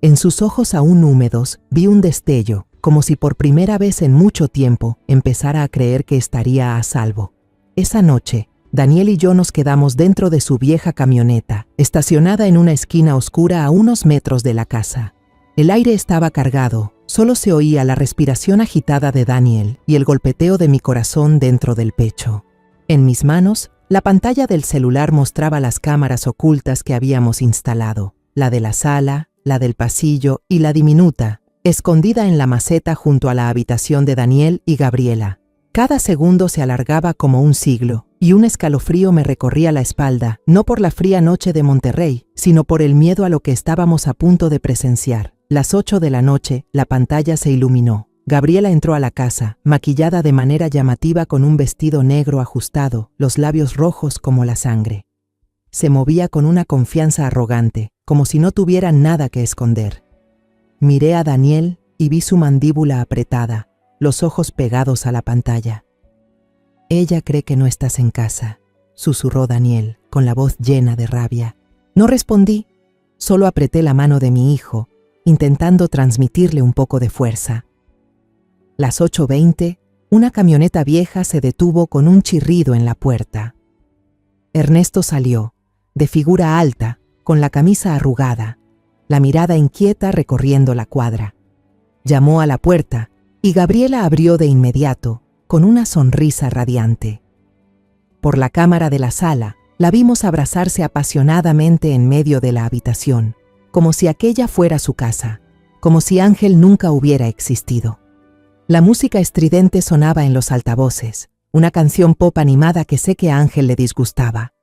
A: En sus ojos aún húmedos vi un destello, como si por primera vez en mucho tiempo empezara a creer que estaría a salvo. Esa noche, Daniel y yo nos quedamos dentro de su vieja camioneta, estacionada en una esquina oscura a unos metros de la casa. El aire estaba cargado, solo se oía la respiración agitada de Daniel y el golpeteo de mi corazón dentro del pecho. En mis manos, la pantalla del celular mostraba las cámaras ocultas que habíamos instalado, la de la sala, la del pasillo y la diminuta, escondida en la maceta junto a la habitación de Daniel y Gabriela. Cada segundo se alargaba como un siglo, y un escalofrío me recorría la espalda, no por la fría noche de Monterrey, sino por el miedo a lo que estábamos a punto de presenciar. Las 8 de la noche, la pantalla se iluminó. Gabriela entró a la casa, maquillada de manera llamativa con un vestido negro ajustado, los labios rojos como la sangre. Se movía con una confianza arrogante, como si no tuviera nada que esconder. Miré a Daniel y vi su mandíbula apretada, los ojos pegados a la pantalla. «Ella cree que no estás en casa», susurró Daniel, con la voz llena de rabia. No respondí, solo apreté la mano de mi hijo, intentando transmitirle un poco de fuerza. Las 8:20, una camioneta vieja se detuvo con un chirrido en la puerta. Ernesto salió, de figura alta, con la camisa arrugada, la mirada inquieta recorriendo la cuadra. Llamó a la puerta y Gabriela abrió de inmediato, con una sonrisa radiante. Por la cámara de la sala, la vimos abrazarse apasionadamente en medio de la habitación, como si aquella fuera su casa, como si Ángel nunca hubiera existido. La música estridente sonaba en los altavoces, una canción pop animada que sé que a Ángel le disgustaba.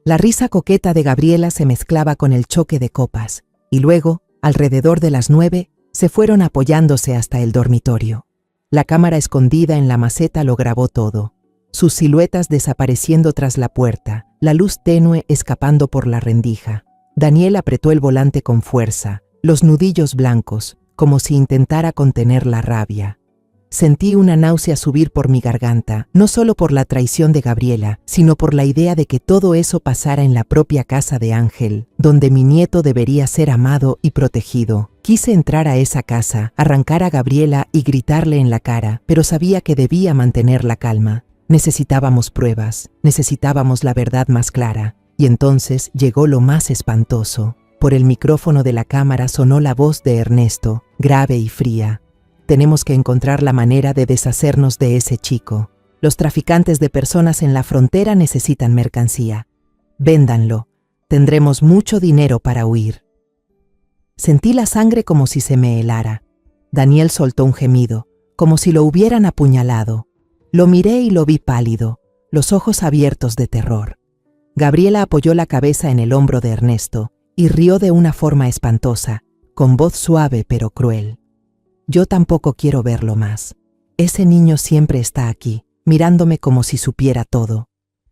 A: La risa coqueta de Gabriela se mezclaba con el choque de copas, y luego, alrededor de las 9, se fueron apoyándose hasta el dormitorio. La cámara escondida en la maceta lo grabó todo, sus siluetas desapareciendo tras la puerta, la luz tenue escapando por la rendija. Daniel apretó el volante con fuerza, los nudillos blancos, como si intentara contener la rabia. Sentí una náusea subir por mi garganta, no solo por la traición de Gabriela, sino por la idea de que todo eso pasara en la propia casa de Ángel, donde mi nieto debería ser amado y protegido. Quise entrar a esa casa, arrancar a Gabriela y gritarle en la cara, pero sabía que debía mantener la calma. Necesitábamos pruebas, necesitábamos la verdad más clara, y entonces llegó lo más espantoso. Por el micrófono de la cámara sonó la voz de Ernesto, grave y fría. Tenemos que encontrar la manera de deshacernos de ese chico. Los traficantes de personas en la frontera necesitan mercancía. Véndanlo. Tendremos mucho dinero para huir. Sentí la sangre como si se me helara. Daniel soltó un gemido, como si lo hubieran apuñalado. Lo miré y lo vi pálido, los ojos abiertos de terror. Gabriela apoyó la cabeza en el hombro de Ernesto y rió de una forma espantosa, con voz suave pero cruel. Yo tampoco quiero verlo más. Ese niño siempre está aquí, mirándome como si supiera todo.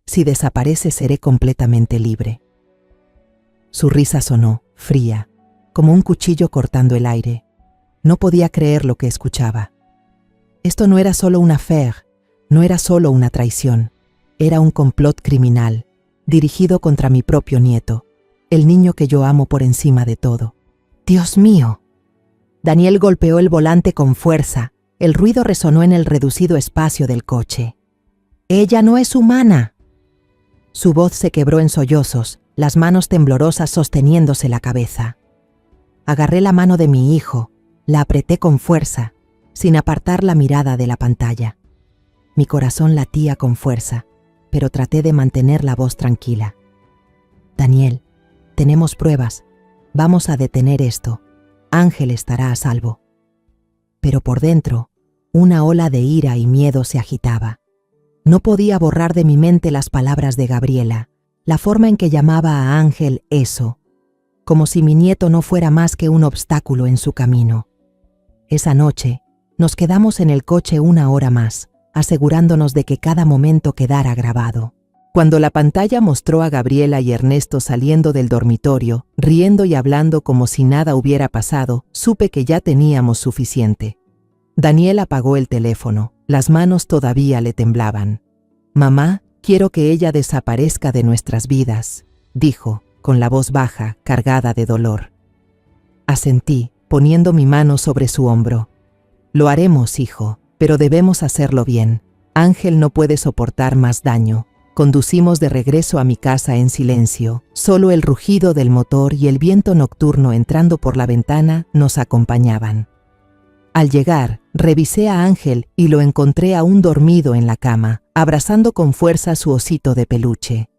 A: Si desaparece seré completamente libre. Su risa sonó, fría, como un cuchillo cortando el aire. No podía creer lo que escuchaba. Esto no era solo una affaire, no era solo una traición. Era un complot criminal, dirigido contra mi propio nieto, el niño que yo amo por encima de todo. ¡Dios mío! Daniel golpeó el volante con fuerza. El ruido resonó en el reducido espacio del coche. ¡Ella no es humana! Su voz se quebró en sollozos, las manos temblorosas sosteniéndose la cabeza. Agarré la mano de mi hijo, la apreté con fuerza, sin apartar la mirada de la pantalla. Mi corazón latía con fuerza, pero traté de mantener la voz tranquila. Daniel, tenemos pruebas. Vamos a detener esto. Ángel estará a salvo. Pero por dentro, una ola de ira y miedo se agitaba. No podía borrar de mi mente las palabras de Gabriela, la forma en que llamaba a Ángel eso, como si mi nieto no fuera más que un obstáculo en su camino. Esa noche, nos quedamos en el coche 1 hora más, asegurándonos de que cada momento quedara grabado. Cuando la pantalla mostró a Gabriela y Ernesto saliendo del dormitorio, riendo y hablando como si nada hubiera pasado, supe que ya teníamos suficiente. Daniel apagó el teléfono, las manos todavía le temblaban. «Mamá, quiero que ella desaparezca de nuestras vidas», dijo, con la voz baja, cargada de dolor. Asentí, poniendo mi mano sobre su hombro. «Lo haremos, hijo, pero debemos hacerlo bien. Ángel no puede soportar más daño». Conducimos de regreso a mi casa en silencio. Solo el rugido del motor y el viento nocturno entrando por la ventana nos acompañaban. Al llegar, revisé a Ángel y lo encontré aún dormido en la cama, abrazando con fuerza su osito de peluche.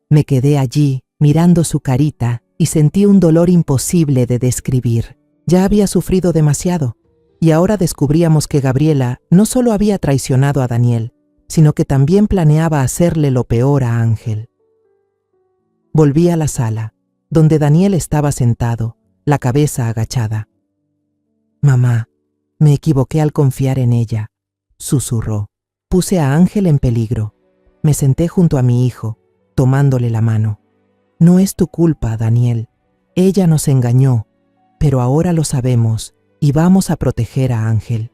A: Me quedé allí, mirando su carita, y sentí un dolor imposible de describir. Ya había sufrido demasiado, y ahora descubríamos que Gabriela no solo había traicionado a Daniel, sino que también planeaba hacerle lo peor a Ángel. Volví a la sala, donde Daniel estaba sentado, la cabeza agachada. «Mamá, me equivoqué al confiar en ella», susurró. Puse a Ángel en peligro. Me senté junto a mi hijo, tomándole la mano. «No es tu culpa, Daniel. Ella nos engañó, pero ahora lo sabemos y vamos a proteger a Ángel».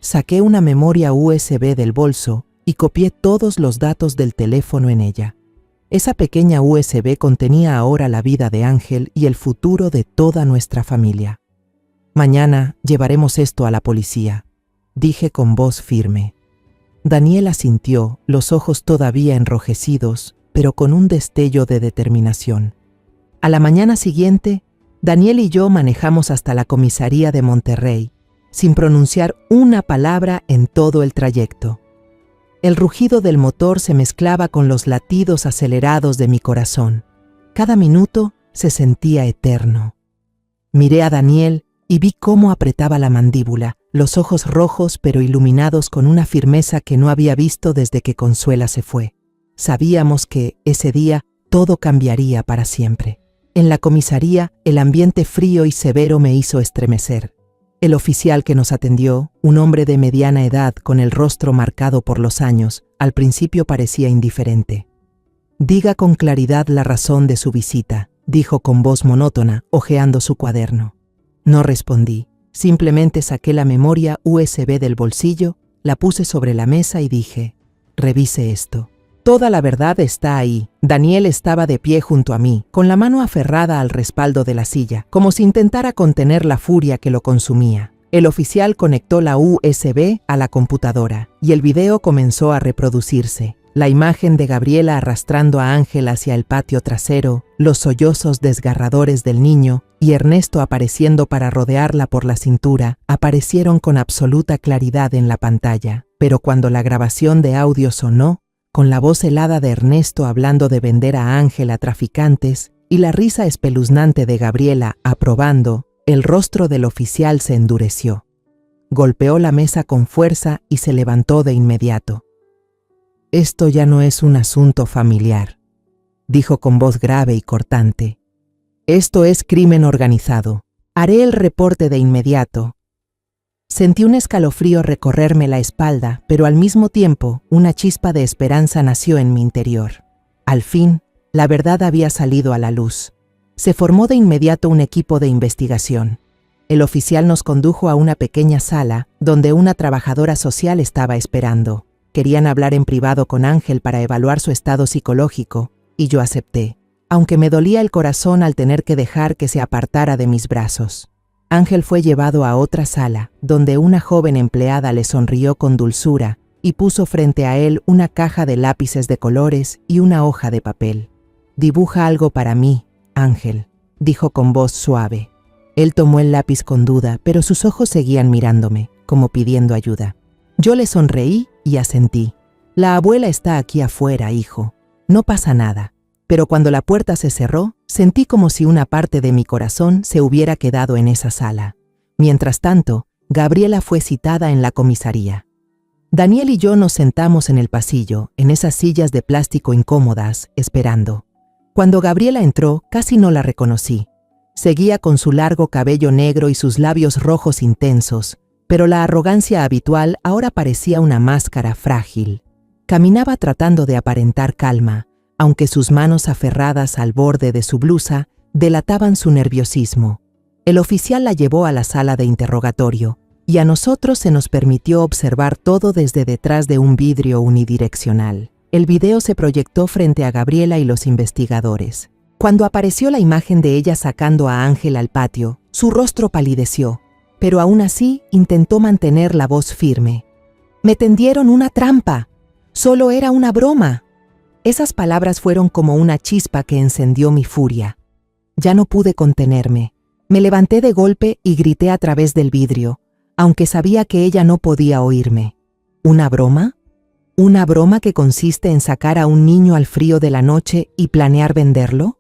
A: Saqué una memoria USB del bolso y copié todos los datos del teléfono en ella. Esa pequeña USB contenía ahora la vida de Ángel y el futuro de toda nuestra familia. «Mañana llevaremos esto a la policía», dije con voz firme. Daniel asintió, los ojos todavía enrojecidos, pero con un destello de determinación. A la mañana siguiente, Daniel y yo manejamos hasta la comisaría de Monterrey, sin pronunciar una palabra en todo el trayecto. El rugido del motor se mezclaba con los latidos acelerados de mi corazón. Cada minuto se sentía eterno. Miré a Daniel y vi cómo apretaba la mandíbula, los ojos rojos pero iluminados con una firmeza que no había visto desde que Consuela se fue. Sabíamos que, ese día, todo cambiaría para siempre. En la comisaría, el ambiente frío y severo me hizo estremecer. El oficial que nos atendió, un hombre de mediana edad con el rostro marcado por los años, al principio parecía indiferente. «Diga con claridad la razón de su visita», dijo con voz monótona, hojeando su cuaderno. No respondí, simplemente saqué la memoria USB del bolsillo, la puse sobre la mesa y dije: «Revise esto». Toda la verdad está ahí. Daniel estaba de pie junto a mí, con la mano aferrada al respaldo de la silla, como si intentara contener la furia que lo consumía. El oficial conectó la USB a la computadora y el video comenzó a reproducirse. La imagen de Gabriela arrastrando a Ángel hacia el patio trasero, los sollozos desgarradores del niño y Ernesto apareciendo para rodearla por la cintura, aparecieron con absoluta claridad en la pantalla. Pero cuando la grabación de audio sonó, con la voz helada de Ernesto hablando de vender a Ángel a traficantes y la risa espeluznante de Gabriela aprobando, el rostro del oficial se endureció. Golpeó la mesa con fuerza y se levantó de inmediato. «Esto ya no es un asunto familiar», dijo con voz grave y cortante. «Esto es crimen organizado. Haré el reporte de inmediato». Sentí un escalofrío recorrerme la espalda, pero al mismo tiempo una chispa de esperanza nació en mi interior. Al fin, la verdad había salido a la luz. Se formó de inmediato un equipo de investigación. El oficial nos condujo a una pequeña sala donde una trabajadora social estaba esperando. Querían hablar en privado con Ángel para evaluar su estado psicológico, y yo acepté, aunque me dolía el corazón al tener que dejar que se apartara de mis brazos. Ángel fue llevado a otra sala, donde una joven empleada le sonrió con dulzura y puso frente a él una caja de lápices de colores y una hoja de papel. «Dibuja algo para mí, Ángel», dijo con voz suave. Él tomó el lápiz con duda, pero sus ojos seguían mirándome, como pidiendo ayuda. Yo le sonreí y asentí. «La abuela está aquí afuera, hijo. No pasa nada». Pero cuando la puerta se cerró, sentí como si una parte de mi corazón se hubiera quedado en esa sala. Mientras tanto, Gabriela fue citada en la comisaría. Daniel y yo nos sentamos en el pasillo, en esas sillas de plástico incómodas, esperando. Cuando Gabriela entró, casi no la reconocí. Seguía con su largo cabello negro y sus labios rojos intensos, pero la arrogancia habitual ahora parecía una máscara frágil. Caminaba tratando de aparentar calma, aunque sus manos aferradas al borde de su blusa delataban su nerviosismo. El oficial la llevó a la sala de interrogatorio, y a nosotros se nos permitió observar todo desde detrás de un vidrio unidireccional. El video se proyectó frente a Gabriela y los investigadores. Cuando apareció la imagen de ella sacando a Ángel al patio, su rostro palideció, pero aún así intentó mantener la voz firme. «Me tendieron una trampa. Solo era una broma». Esas palabras fueron como una chispa que encendió mi furia. Ya no pude contenerme. Me levanté de golpe y grité a través del vidrio, aunque sabía que ella no podía oírme. ¿Una broma? ¿Una broma que consiste en sacar a un niño al frío de la noche y planear venderlo?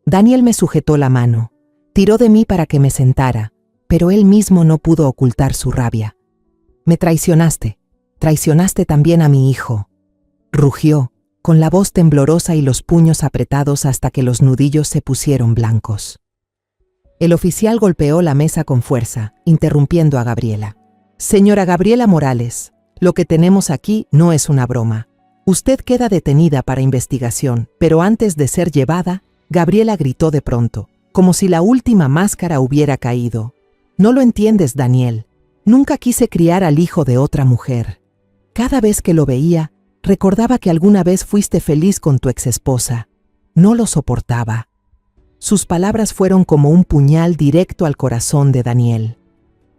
A: Daniel me sujetó la mano. Tiró de mí para que me sentara, pero él mismo no pudo ocultar su rabia. «Me traicionaste. Traicionaste también a mi hijo», rugió, con la voz temblorosa y los puños apretados hasta que los nudillos se pusieron blancos. El oficial golpeó la mesa con fuerza, interrumpiendo a Gabriela. «Señora Gabriela Morales, lo que tenemos aquí no es una broma. Usted queda detenida para investigación, pero antes de ser llevada», Gabriela gritó de pronto, como si la última máscara hubiera caído. «No lo entiendes, Daniel. Nunca quise criar al hijo de otra mujer. Cada vez que lo veía, recordaba que alguna vez fuiste feliz con tu exesposa. No lo soportaba». Sus palabras fueron como un puñal directo al corazón de Daniel.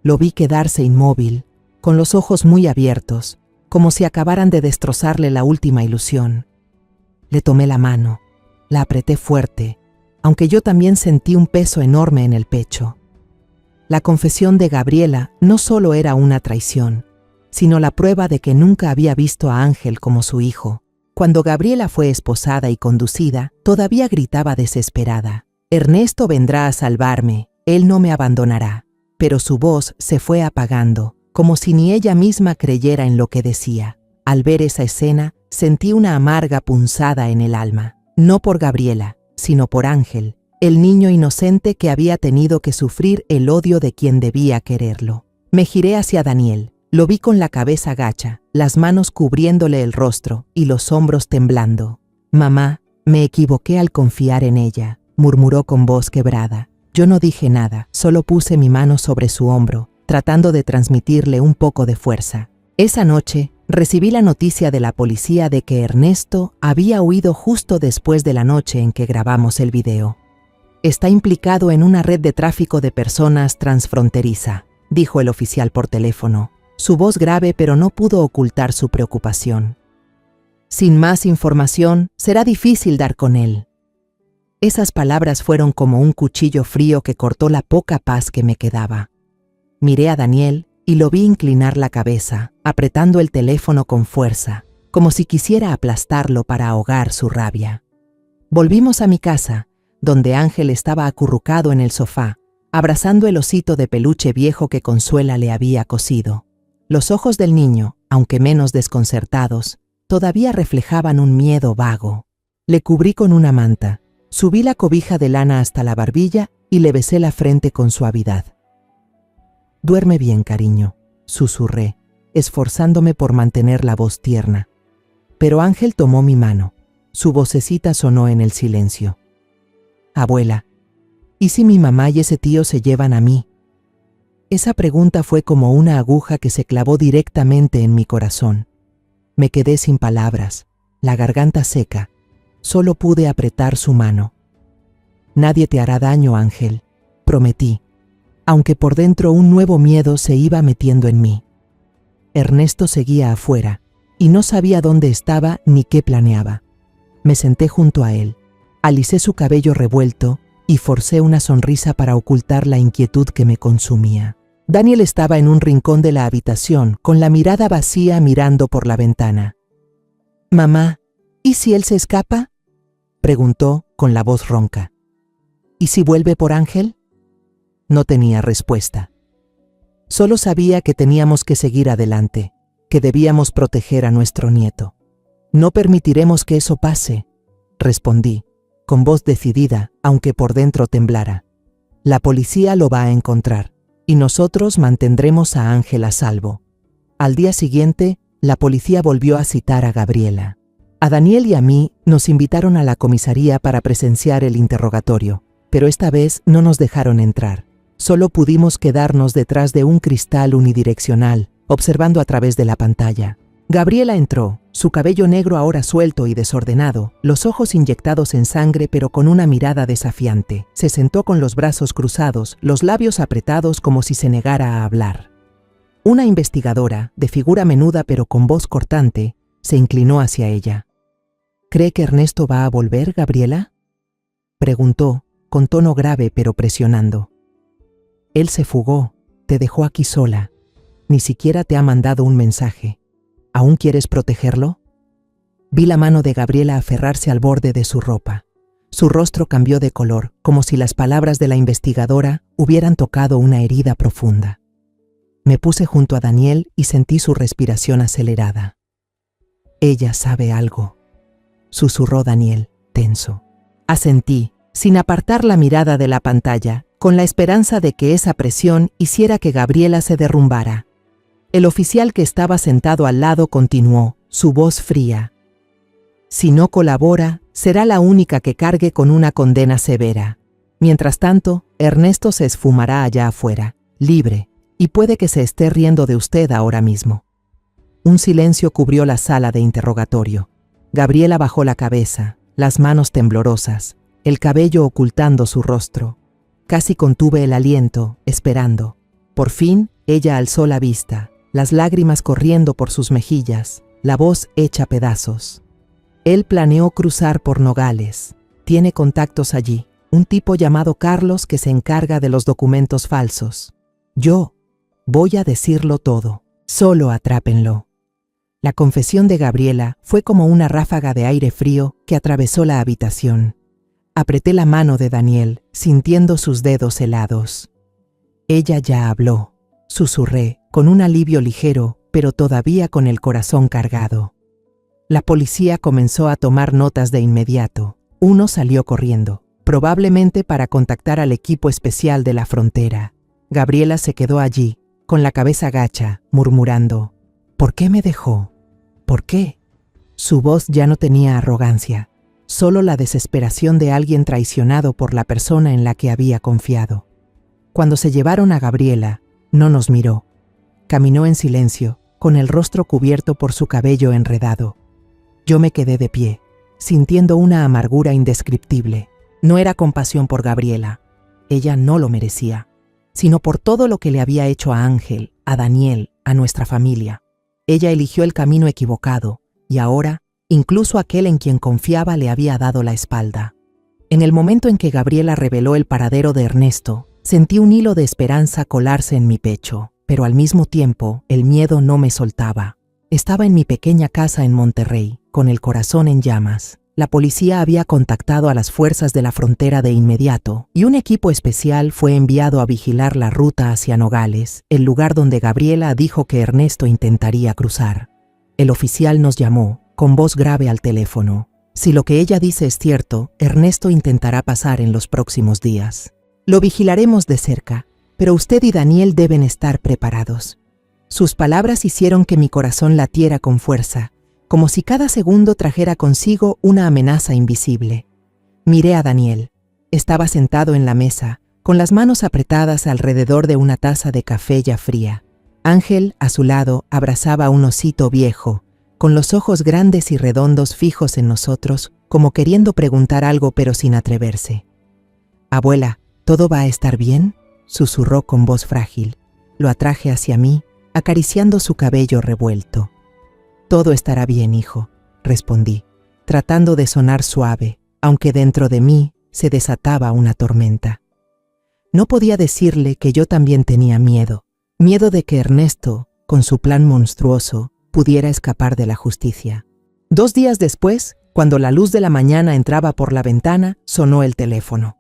A: Lo vi quedarse inmóvil, con los ojos muy abiertos, como si acabaran de destrozarle la última ilusión. Le tomé la mano, la apreté fuerte, aunque yo también sentí un peso enorme en el pecho. La confesión de Gabriela no solo era una traición, sino la prueba de que nunca había visto a Ángel como su hijo. Cuando Gabriela fue esposada y conducida, todavía gritaba desesperada: «Ernesto vendrá a salvarme, él no me abandonará». Pero su voz se fue apagando, como si ni ella misma creyera en lo que decía. Al ver esa escena, sentí una amarga punzada en el alma, no por Gabriela, sino por Ángel, el niño inocente que había tenido que sufrir el odio de quien debía quererlo. Me giré hacia Daniel. Lo vi con la cabeza gacha, las manos cubriéndole el rostro y los hombros temblando. «Mamá, me equivoqué al confiar en ella», murmuró con voz quebrada. Yo no dije nada, solo puse mi mano sobre su hombro, tratando de transmitirle un poco de fuerza. Esa noche, recibí la noticia de la policía de que Ernesto había huido justo después de la noche en que grabamos el video. «Está implicado en una red de tráfico de personas transfronteriza», dijo el oficial por teléfono. Su voz grave, pero no pudo ocultar su preocupación. «Sin más información, será difícil dar con él». Esas palabras fueron como un cuchillo frío que cortó la poca paz que me quedaba. Miré a Daniel y lo vi inclinar la cabeza, apretando el teléfono con fuerza, como si quisiera aplastarlo para ahogar su rabia. Volvimos a mi casa, donde Ángel estaba acurrucado en el sofá, abrazando el osito de peluche viejo que Consuela le había cosido. Los ojos del niño, aunque menos desconcertados, todavía reflejaban un miedo vago. Le cubrí con una manta, subí la cobija de lana hasta la barbilla y le besé la frente con suavidad. «Duerme bien, cariño», susurré, esforzándome por mantener la voz tierna. Pero Ángel tomó mi mano. Su vocecita sonó en el silencio. «Abuela, ¿y si mi mamá y ese tío se llevan a mí?» Esa pregunta fue como una aguja que se clavó directamente en mi corazón. Me quedé sin palabras, la garganta seca. Solo pude apretar su mano. «Nadie te hará daño, Ángel», prometí, aunque por dentro un nuevo miedo se iba metiendo en mí. Ernesto seguía afuera, y no sabía dónde estaba ni qué planeaba. Me senté junto a él, alisé su cabello revuelto y forcé una sonrisa para ocultar la inquietud que me consumía. Daniel estaba en un rincón de la habitación, con la mirada vacía mirando por la ventana. «Mamá, ¿y si él se escapa?», preguntó con la voz ronca. «¿Y si vuelve por Ángel?». No tenía respuesta. Solo sabía que teníamos que seguir adelante, que debíamos proteger a nuestro nieto. «No permitiremos que eso pase», respondí, con voz decidida, aunque por dentro temblara. «La policía lo va a encontrar, y nosotros mantendremos a Ángel a salvo». Al día siguiente, la policía volvió a citar a Gabriela. A Daniel y a mí nos invitaron a la comisaría para presenciar el interrogatorio, pero esta vez no nos dejaron entrar. Solo pudimos quedarnos detrás de un cristal unidireccional, observando a través de la pantalla. Gabriela entró, su cabello negro ahora suelto y desordenado, los ojos inyectados en sangre pero con una mirada desafiante. Se sentó con los brazos cruzados, los labios apretados como si se negara a hablar. Una investigadora, de figura menuda pero con voz cortante, se inclinó hacia ella. «¿Cree que Ernesto va a volver, Gabriela?», preguntó, con tono grave pero presionando. «Él se fugó, te dejó aquí sola. Ni siquiera te ha mandado un mensaje. ¿Aún quieres protegerlo?». Vi la mano de Gabriela aferrarse al borde de su ropa. Su rostro cambió de color, como si las palabras de la investigadora hubieran tocado una herida profunda. Me puse junto a Daniel y sentí su respiración acelerada. «Ella sabe algo», susurró Daniel, tenso. Asentí, sin apartar la mirada de la pantalla, con la esperanza de que esa presión hiciera que Gabriela se derrumbara. El oficial que estaba sentado al lado continuó, su voz fría. «Si no colabora, será la única que cargue con una condena severa. Mientras tanto, Ernesto se esfumará allá afuera, libre, y puede que se esté riendo de usted ahora mismo». Un silencio cubrió la sala de interrogatorio. Gabriela bajó la cabeza, las manos temblorosas, el cabello ocultando su rostro. Casi contuve el aliento, esperando. Por fin, ella alzó la vista, las lágrimas corriendo por sus mejillas, la voz hecha pedazos. Él planeó cruzar por Nogales. Tiene contactos allí, un tipo llamado Carlos que se encarga de los documentos falsos. Yo voy a decirlo todo, solo atrápenlo. La confesión de Gabriela fue como una ráfaga de aire frío que atravesó la habitación. Apreté la mano de Daniel, sintiendo sus dedos helados. Ella ya habló, susurré, con un alivio ligero, pero todavía con el corazón cargado. La policía comenzó a tomar notas de inmediato. Uno salió corriendo, probablemente para contactar al equipo especial de la frontera. Gabriela se quedó allí, con la cabeza gacha, murmurando: ¿por qué me dejó? ¿Por qué? Su voz ya no tenía arrogancia, solo la desesperación de alguien traicionado por la persona en la que había confiado. Cuando se llevaron a Gabriela, no nos miró. Caminó en silencio, con el rostro cubierto por su cabello enredado. Yo me quedé de pie, sintiendo una amargura indescriptible. No era compasión por Gabriela, ella no lo merecía, sino por todo lo que le había hecho a Ángel, a Daniel, a nuestra familia. Ella eligió el camino equivocado, y ahora, incluso aquel en quien confiaba le había dado la espalda. En el momento en que Gabriela reveló el paradero de Ernesto, sentí un hilo de esperanza colarse en mi pecho, pero al mismo tiempo el miedo no me soltaba. Estaba en mi pequeña casa en Monterrey, con el corazón en llamas. La policía había contactado a las fuerzas de la frontera de inmediato, y un equipo especial fue enviado a vigilar la ruta hacia Nogales, el lugar donde Gabriela dijo que Ernesto intentaría cruzar. El oficial nos llamó, con voz grave al teléfono. Si lo que ella dice es cierto, Ernesto intentará pasar en los próximos días. Lo vigilaremos de cerca, pero usted y Daniel deben estar preparados. Sus palabras hicieron que mi corazón latiera con fuerza, como si cada segundo trajera consigo una amenaza invisible. Miré a Daniel. Estaba sentado en la mesa, con las manos apretadas alrededor de una taza de café ya fría. Ángel, a su lado, abrazaba a un osito viejo, con los ojos grandes y redondos fijos en nosotros, como queriendo preguntar algo pero sin atreverse. «Abuela, ¿todo va a estar bien?», susurró con voz frágil. Lo atraje hacia mí, acariciando su cabello revuelto. «Todo estará bien, hijo», respondí, tratando de sonar suave, aunque dentro de mí se desataba una tormenta. No podía decirle que yo también tenía miedo de que Ernesto, con su plan monstruoso, pudiera escapar de la justicia. 2 días después, cuando la luz de la mañana entraba por la ventana, sonó el teléfono.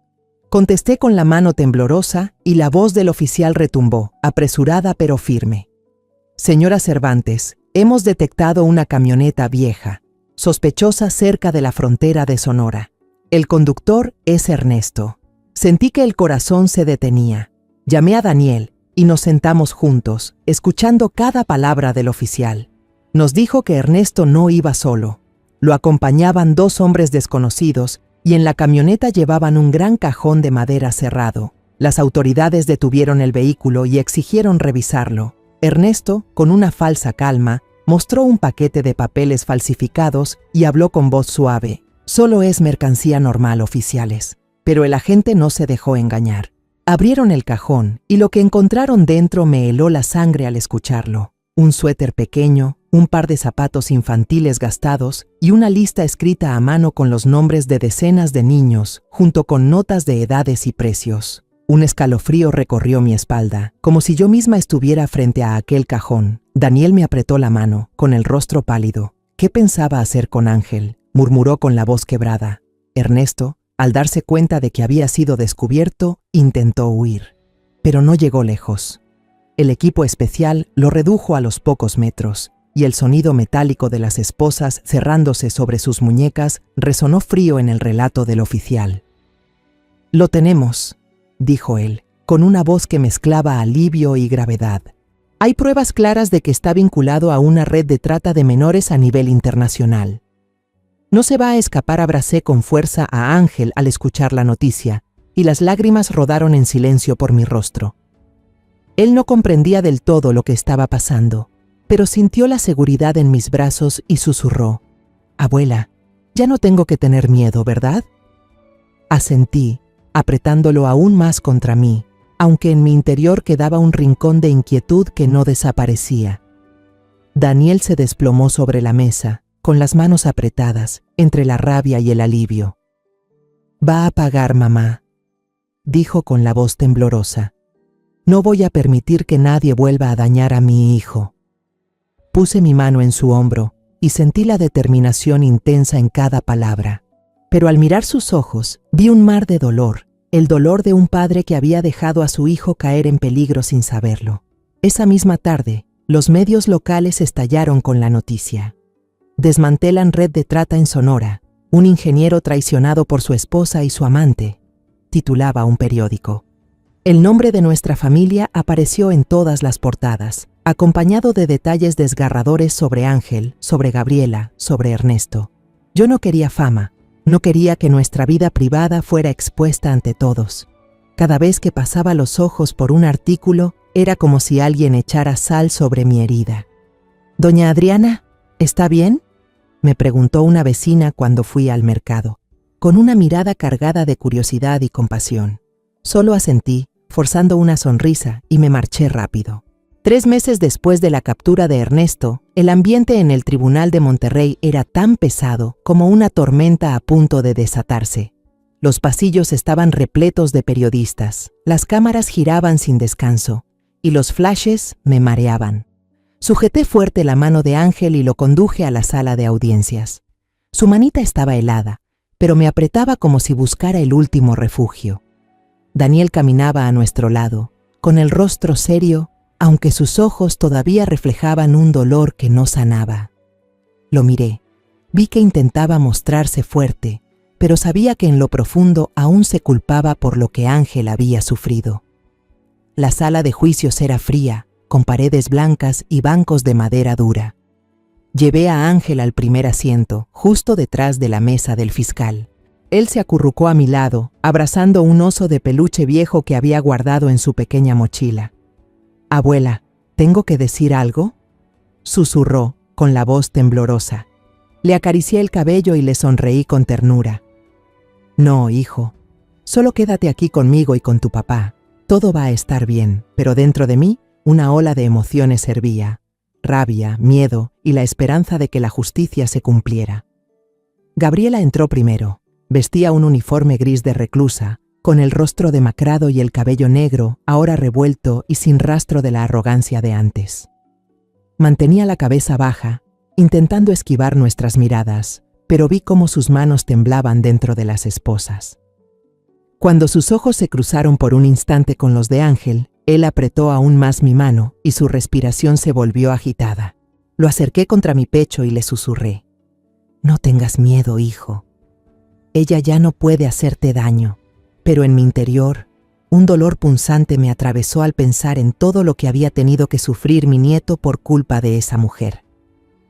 A: Contesté con la mano temblorosa y la voz del oficial retumbó, apresurada pero firme. «Señora Cervantes, hemos detectado una camioneta vieja, sospechosa cerca de la frontera de Sonora. El conductor es Ernesto». Sentí que el corazón se detenía. Llamé a Daniel y nos sentamos juntos, escuchando cada palabra del oficial. Nos dijo que Ernesto no iba solo. Lo acompañaban 2 hombres desconocidos y en la camioneta llevaban un gran cajón de madera cerrado. Las autoridades detuvieron el vehículo y exigieron revisarlo. Ernesto, con una falsa calma, mostró un paquete de papeles falsificados y habló con voz suave. «Solo es mercancía normal, oficiales». Pero el agente no se dejó engañar. Abrieron el cajón y lo que encontraron dentro me heló la sangre al escucharlo. Un suéter pequeño, un par de zapatos infantiles gastados y una lista escrita a mano con los nombres de decenas de niños, junto con notas de edades y precios. Un escalofrío recorrió mi espalda, como si yo misma estuviera frente a aquel cajón. Daniel me apretó la mano, con el rostro pálido. «¿Qué pensaba hacer con Ángel?», murmuró con la voz quebrada. Ernesto, al darse cuenta de que había sido descubierto, intentó huir, pero no llegó lejos. El equipo especial lo redujo a los pocos metros, y el sonido metálico de las esposas cerrándose sobre sus muñecas resonó frío en el relato del oficial. «Lo tenemos», dijo él, con una voz que mezclaba alivio y gravedad. «Hay pruebas claras de que está vinculado a una red de trata de menores a nivel internacional». No se va a escapar, abracé con fuerza a Ángel al escuchar la noticia, y las lágrimas rodaron en silencio por mi rostro. Él no comprendía del todo lo que estaba pasando, pero sintió la seguridad en mis brazos y susurró: «Abuela, ya no tengo que tener miedo, ¿verdad?». Asentí, apretándolo aún más contra mí, aunque en mi interior quedaba un rincón de inquietud que no desaparecía. Daniel se desplomó sobre la mesa, con las manos apretadas, entre la rabia y el alivio. «Va a pagar, mamá», dijo con la voz temblorosa. «No voy a permitir que nadie vuelva a dañar a mi hijo». Puse mi mano en su hombro y sentí la determinación intensa en cada palabra. Pero al mirar sus ojos, vi un mar de dolor, el dolor de un padre que había dejado a su hijo caer en peligro sin saberlo. Esa misma tarde, los medios locales estallaron con la noticia. «Desmantelan red de trata en Sonora. Un ingeniero traicionado por su esposa y su amante», titulaba un periódico. El nombre de nuestra familia apareció en todas las portadas, acompañado de detalles desgarradores sobre Ángel, sobre Gabriela, sobre Ernesto. Yo no quería fama, no quería que nuestra vida privada fuera expuesta ante todos. Cada vez que pasaba los ojos por un artículo, era como si alguien echara sal sobre mi herida. «Doña Adriana, ¿está bien?», me preguntó una vecina cuando fui al mercado, con una mirada cargada de curiosidad y compasión. Solo asentí, forzando una sonrisa, y me marché rápido. 3 meses después de la captura de Ernesto, el ambiente en el Tribunal de Monterrey era tan pesado como una tormenta a punto de desatarse. Los pasillos estaban repletos de periodistas, las cámaras giraban sin descanso, y los flashes me mareaban. Sujeté fuerte la mano de Ángel y lo conduje a la sala de audiencias. Su manita estaba helada, pero me apretaba como si buscara el último refugio. Daniel caminaba a nuestro lado, con el rostro serio, aunque sus ojos todavía reflejaban un dolor que no sanaba. Lo miré. Vi que intentaba mostrarse fuerte, pero sabía que en lo profundo aún se culpaba por lo que Ángel había sufrido. La sala de juicios era fría, con paredes blancas y bancos de madera dura. Llevé a Ángel al primer asiento, justo detrás de la mesa del fiscal. Él se acurrucó a mi lado, abrazando un oso de peluche viejo que había guardado en su pequeña mochila. «Abuela, ¿tengo que decir algo?», susurró, con la voz temblorosa. Le acaricié el cabello y le sonreí con ternura. «No, hijo, solo quédate aquí conmigo y con tu papá. Todo va a estar bien», pero dentro de mí, una ola de emociones hervía, rabia, miedo y la esperanza de que la justicia se cumpliera. Gabriela entró primero. Vestía un uniforme gris de reclusa, con el rostro demacrado y el cabello negro, ahora revuelto y sin rastro de la arrogancia de antes. Mantenía la cabeza baja, intentando esquivar nuestras miradas, pero vi cómo sus manos temblaban dentro de las esposas. Cuando sus ojos se cruzaron por un instante con los de Ángel, él apretó aún más mi mano y su respiración se volvió agitada. Lo acerqué contra mi pecho y le susurré: «No tengas miedo, hijo. Ella ya no puede hacerte daño». Pero en mi interior, un dolor punzante me atravesó al pensar en todo lo que había tenido que sufrir mi nieto por culpa de esa mujer.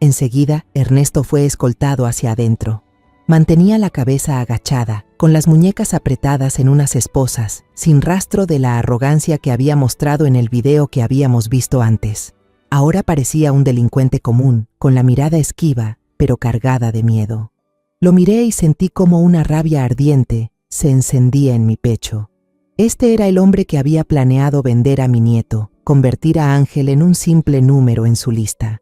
A: Enseguida, Ernesto fue escoltado hacia adentro. Mantenía la cabeza agachada, con las muñecas apretadas en unas esposas, sin rastro de la arrogancia que había mostrado en el video que habíamos visto antes. Ahora parecía un delincuente común, con la mirada esquiva, pero cargada de miedo. Lo miré y sentí como una rabia ardiente se encendía en mi pecho. Este era el hombre que había planeado vender a mi nieto, convertir a Ángel en un simple número en su lista.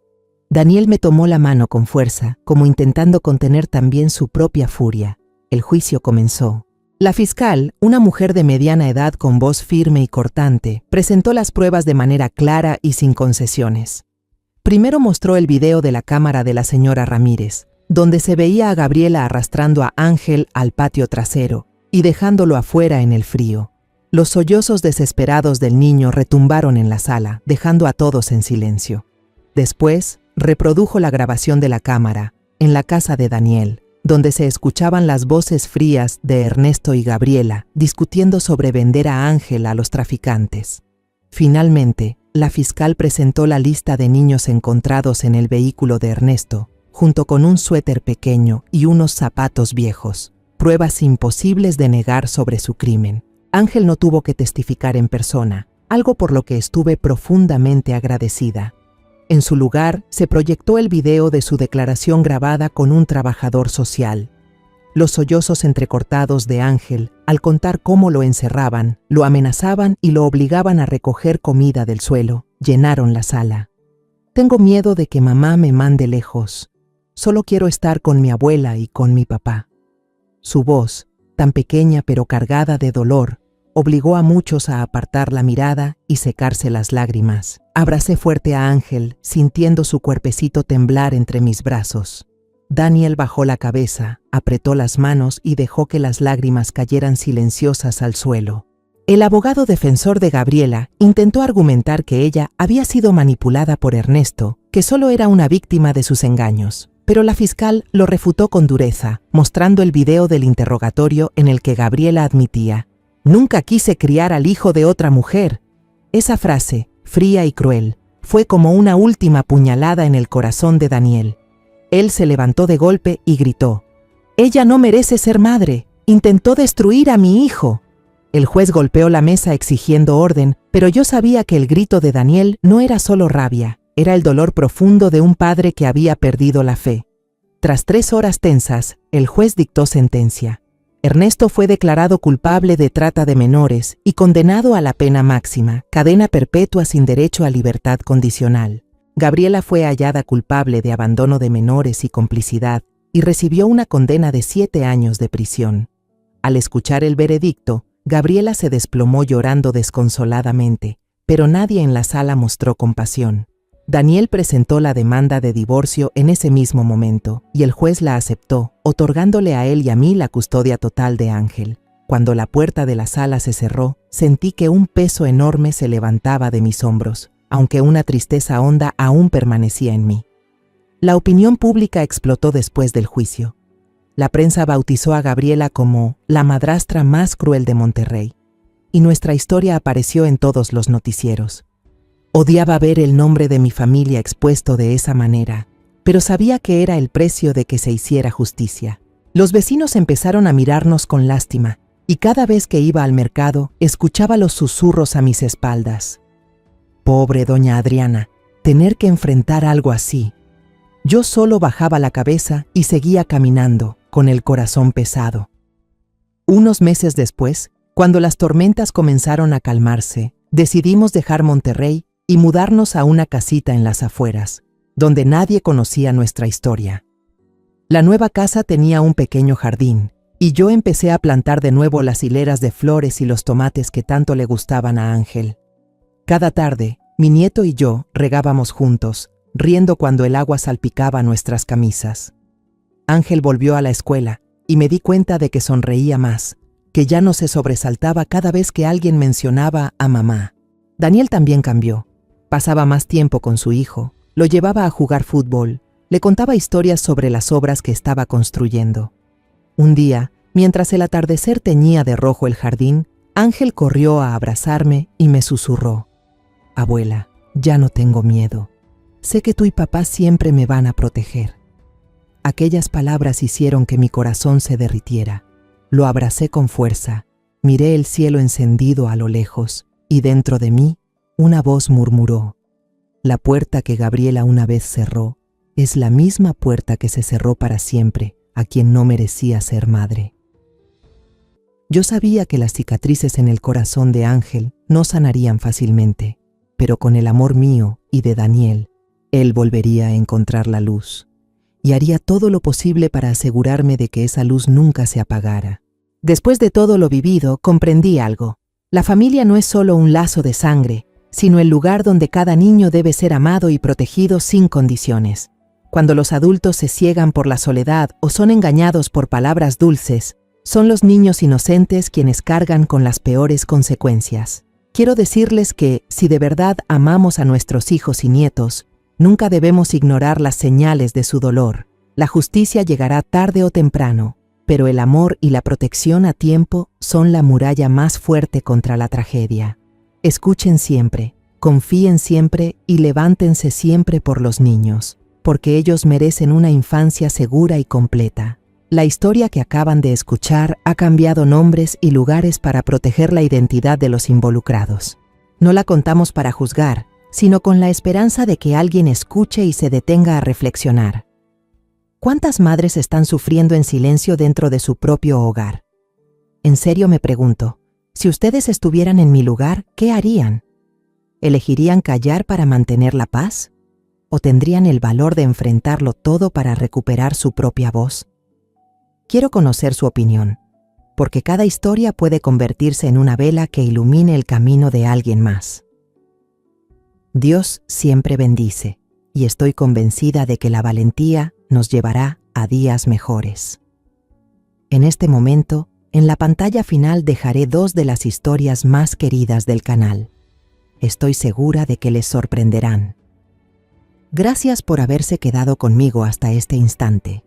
A: Daniel me tomó la mano con fuerza, como intentando contener también su propia furia. El juicio comenzó. La fiscal, una mujer de mediana edad con voz firme y cortante, presentó las pruebas de manera clara y sin concesiones. Primero mostró el video de la cámara de la señora Ramírez, donde se veía a Gabriela arrastrando a Ángel al patio trasero y dejándolo afuera en el frío. Los sollozos desesperados del niño retumbaron en la sala, dejando a todos en silencio. Después, reprodujo la grabación de la cámara, en la casa de Daniel, donde se escuchaban las voces frías de Ernesto y Gabriela discutiendo sobre vender a Ángel a los traficantes. Finalmente, la fiscal presentó la lista de niños encontrados en el vehículo de Ernesto, junto con un suéter pequeño y unos zapatos viejos, pruebas imposibles de negar sobre su crimen. Ángel no tuvo que testificar en persona, algo por lo que estuve profundamente agradecida. En su lugar, se proyectó el video de su declaración grabada con un trabajador social. Los sollozos entrecortados de Ángel, al contar cómo lo encerraban, lo amenazaban y lo obligaban a recoger comida del suelo, llenaron la sala. «Tengo miedo de que mamá me mande lejos», solo quiero estar con mi abuela y con mi papá. Su voz, tan pequeña pero cargada de dolor, obligó a muchos a apartar la mirada y secarse las lágrimas. Abracé fuerte a Ángel, sintiendo su cuerpecito temblar entre mis brazos. Daniel bajó la cabeza, apretó las manos y dejó que las lágrimas cayeran silenciosas al suelo. El abogado defensor de Gabriela intentó argumentar que ella había sido manipulada por Ernesto, que solo era una víctima de sus engaños. Pero la fiscal lo refutó con dureza, mostrando el video del interrogatorio en el que Gabriela admitía: «Nunca quise criar al hijo de otra mujer». Esa frase, fría y cruel, fue como una última puñalada en el corazón de Daniel. Él se levantó de golpe y gritó: «Ella no merece ser madre, intentó destruir a mi hijo». El juez golpeó la mesa exigiendo orden, pero yo sabía que el grito de Daniel no era solo rabia, era el dolor profundo de un padre que había perdido la fe. Tras 3 horas tensas, el juez dictó sentencia. Ernesto fue declarado culpable de trata de menores y condenado a la pena máxima, cadena perpetua sin derecho a libertad condicional. Gabriela fue hallada culpable de abandono de menores y complicidad y recibió una condena de 7 años de prisión. Al escuchar el veredicto, Gabriela se desplomó llorando desconsoladamente, pero nadie en la sala mostró compasión. Daniel presentó la demanda de divorcio en ese mismo momento y el juez la aceptó, otorgándole a él y a mí la custodia total de Ángel. Cuando la puerta de la sala se cerró, sentí que un peso enorme se levantaba de mis hombros, aunque una tristeza honda aún permanecía en mí. La opinión pública explotó después del juicio. La prensa bautizó a Gabriela como la madrastra más cruel de Monterrey, y nuestra historia apareció en todos los noticieros. Odiaba ver el nombre de mi familia expuesto de esa manera, pero sabía que era el precio de que se hiciera justicia. Los vecinos empezaron a mirarnos con lástima, y cada vez que iba al mercado, escuchaba los susurros a mis espaldas. Pobre doña Adriana, tener que enfrentar algo así. Yo solo bajaba la cabeza y seguía caminando, con el corazón pesado. Unos meses después, cuando las tormentas comenzaron a calmarse, decidimos dejar Monterrey y mudarnos a una casita en las afueras, donde nadie conocía nuestra historia. La nueva casa tenía un pequeño jardín, y yo empecé a plantar de nuevo las hileras de flores y los tomates que tanto le gustaban a Ángel. Cada tarde, mi nieto y yo regábamos juntos, riendo cuando el agua salpicaba nuestras camisas. Ángel volvió a la escuela, y me di cuenta de que sonreía más, que ya no se sobresaltaba cada vez que alguien mencionaba a mamá. Daniel también cambió. Pasaba más tiempo con su hijo, lo llevaba a jugar fútbol, le contaba historias sobre las obras que estaba construyendo. Un día, mientras el atardecer teñía de rojo el jardín, Ángel corrió a abrazarme y me susurró: «Abuela, ya no tengo miedo. Sé que tú y papá siempre me van a proteger». Aquellas palabras hicieron que mi corazón se derritiera. Lo abracé con fuerza, miré el cielo encendido a lo lejos, y dentro de mí, una voz murmuró: «La puerta que Gabriela una vez cerró es la misma puerta que se cerró para siempre a quien no merecía ser madre». Yo sabía que las cicatrices en el corazón de Ángel no sanarían fácilmente, pero con el amor mío y de Daniel, él volvería a encontrar la luz, y haría todo lo posible para asegurarme de que esa luz nunca se apagara. Después de todo lo vivido, comprendí algo. La familia no es solo un lazo de sangre, sino el lugar donde cada niño debe ser amado y protegido sin condiciones. Cuando los adultos se ciegan por la soledad o son engañados por palabras dulces, son los niños inocentes quienes cargan con las peores consecuencias. Quiero decirles que, si de verdad amamos a nuestros hijos y nietos, nunca debemos ignorar las señales de su dolor. La justicia llegará tarde o temprano, pero el amor y la protección a tiempo son la muralla más fuerte contra la tragedia. Escuchen siempre, confíen siempre y levántense siempre por los niños, porque ellos merecen una infancia segura y completa. La historia que acaban de escuchar ha cambiado nombres y lugares para proteger la identidad de los involucrados. No la contamos para juzgar, sino con la esperanza de que alguien escuche y se detenga a reflexionar. ¿Cuántas madres están sufriendo en silencio dentro de su propio hogar? En serio me pregunto, si ustedes estuvieran en mi lugar, ¿qué harían? ¿Elegirían callar para mantener la paz? ¿O tendrían el valor de enfrentarlo todo para recuperar su propia voz? Quiero conocer su opinión, porque cada historia puede convertirse en una vela que ilumine el camino de alguien más. Dios siempre bendice, y estoy convencida de que la valentía nos llevará a días mejores. En este momento, en la pantalla final dejaré 2 de las historias más queridas del canal. Estoy segura de que les sorprenderán. Gracias por haberse quedado conmigo hasta este instante.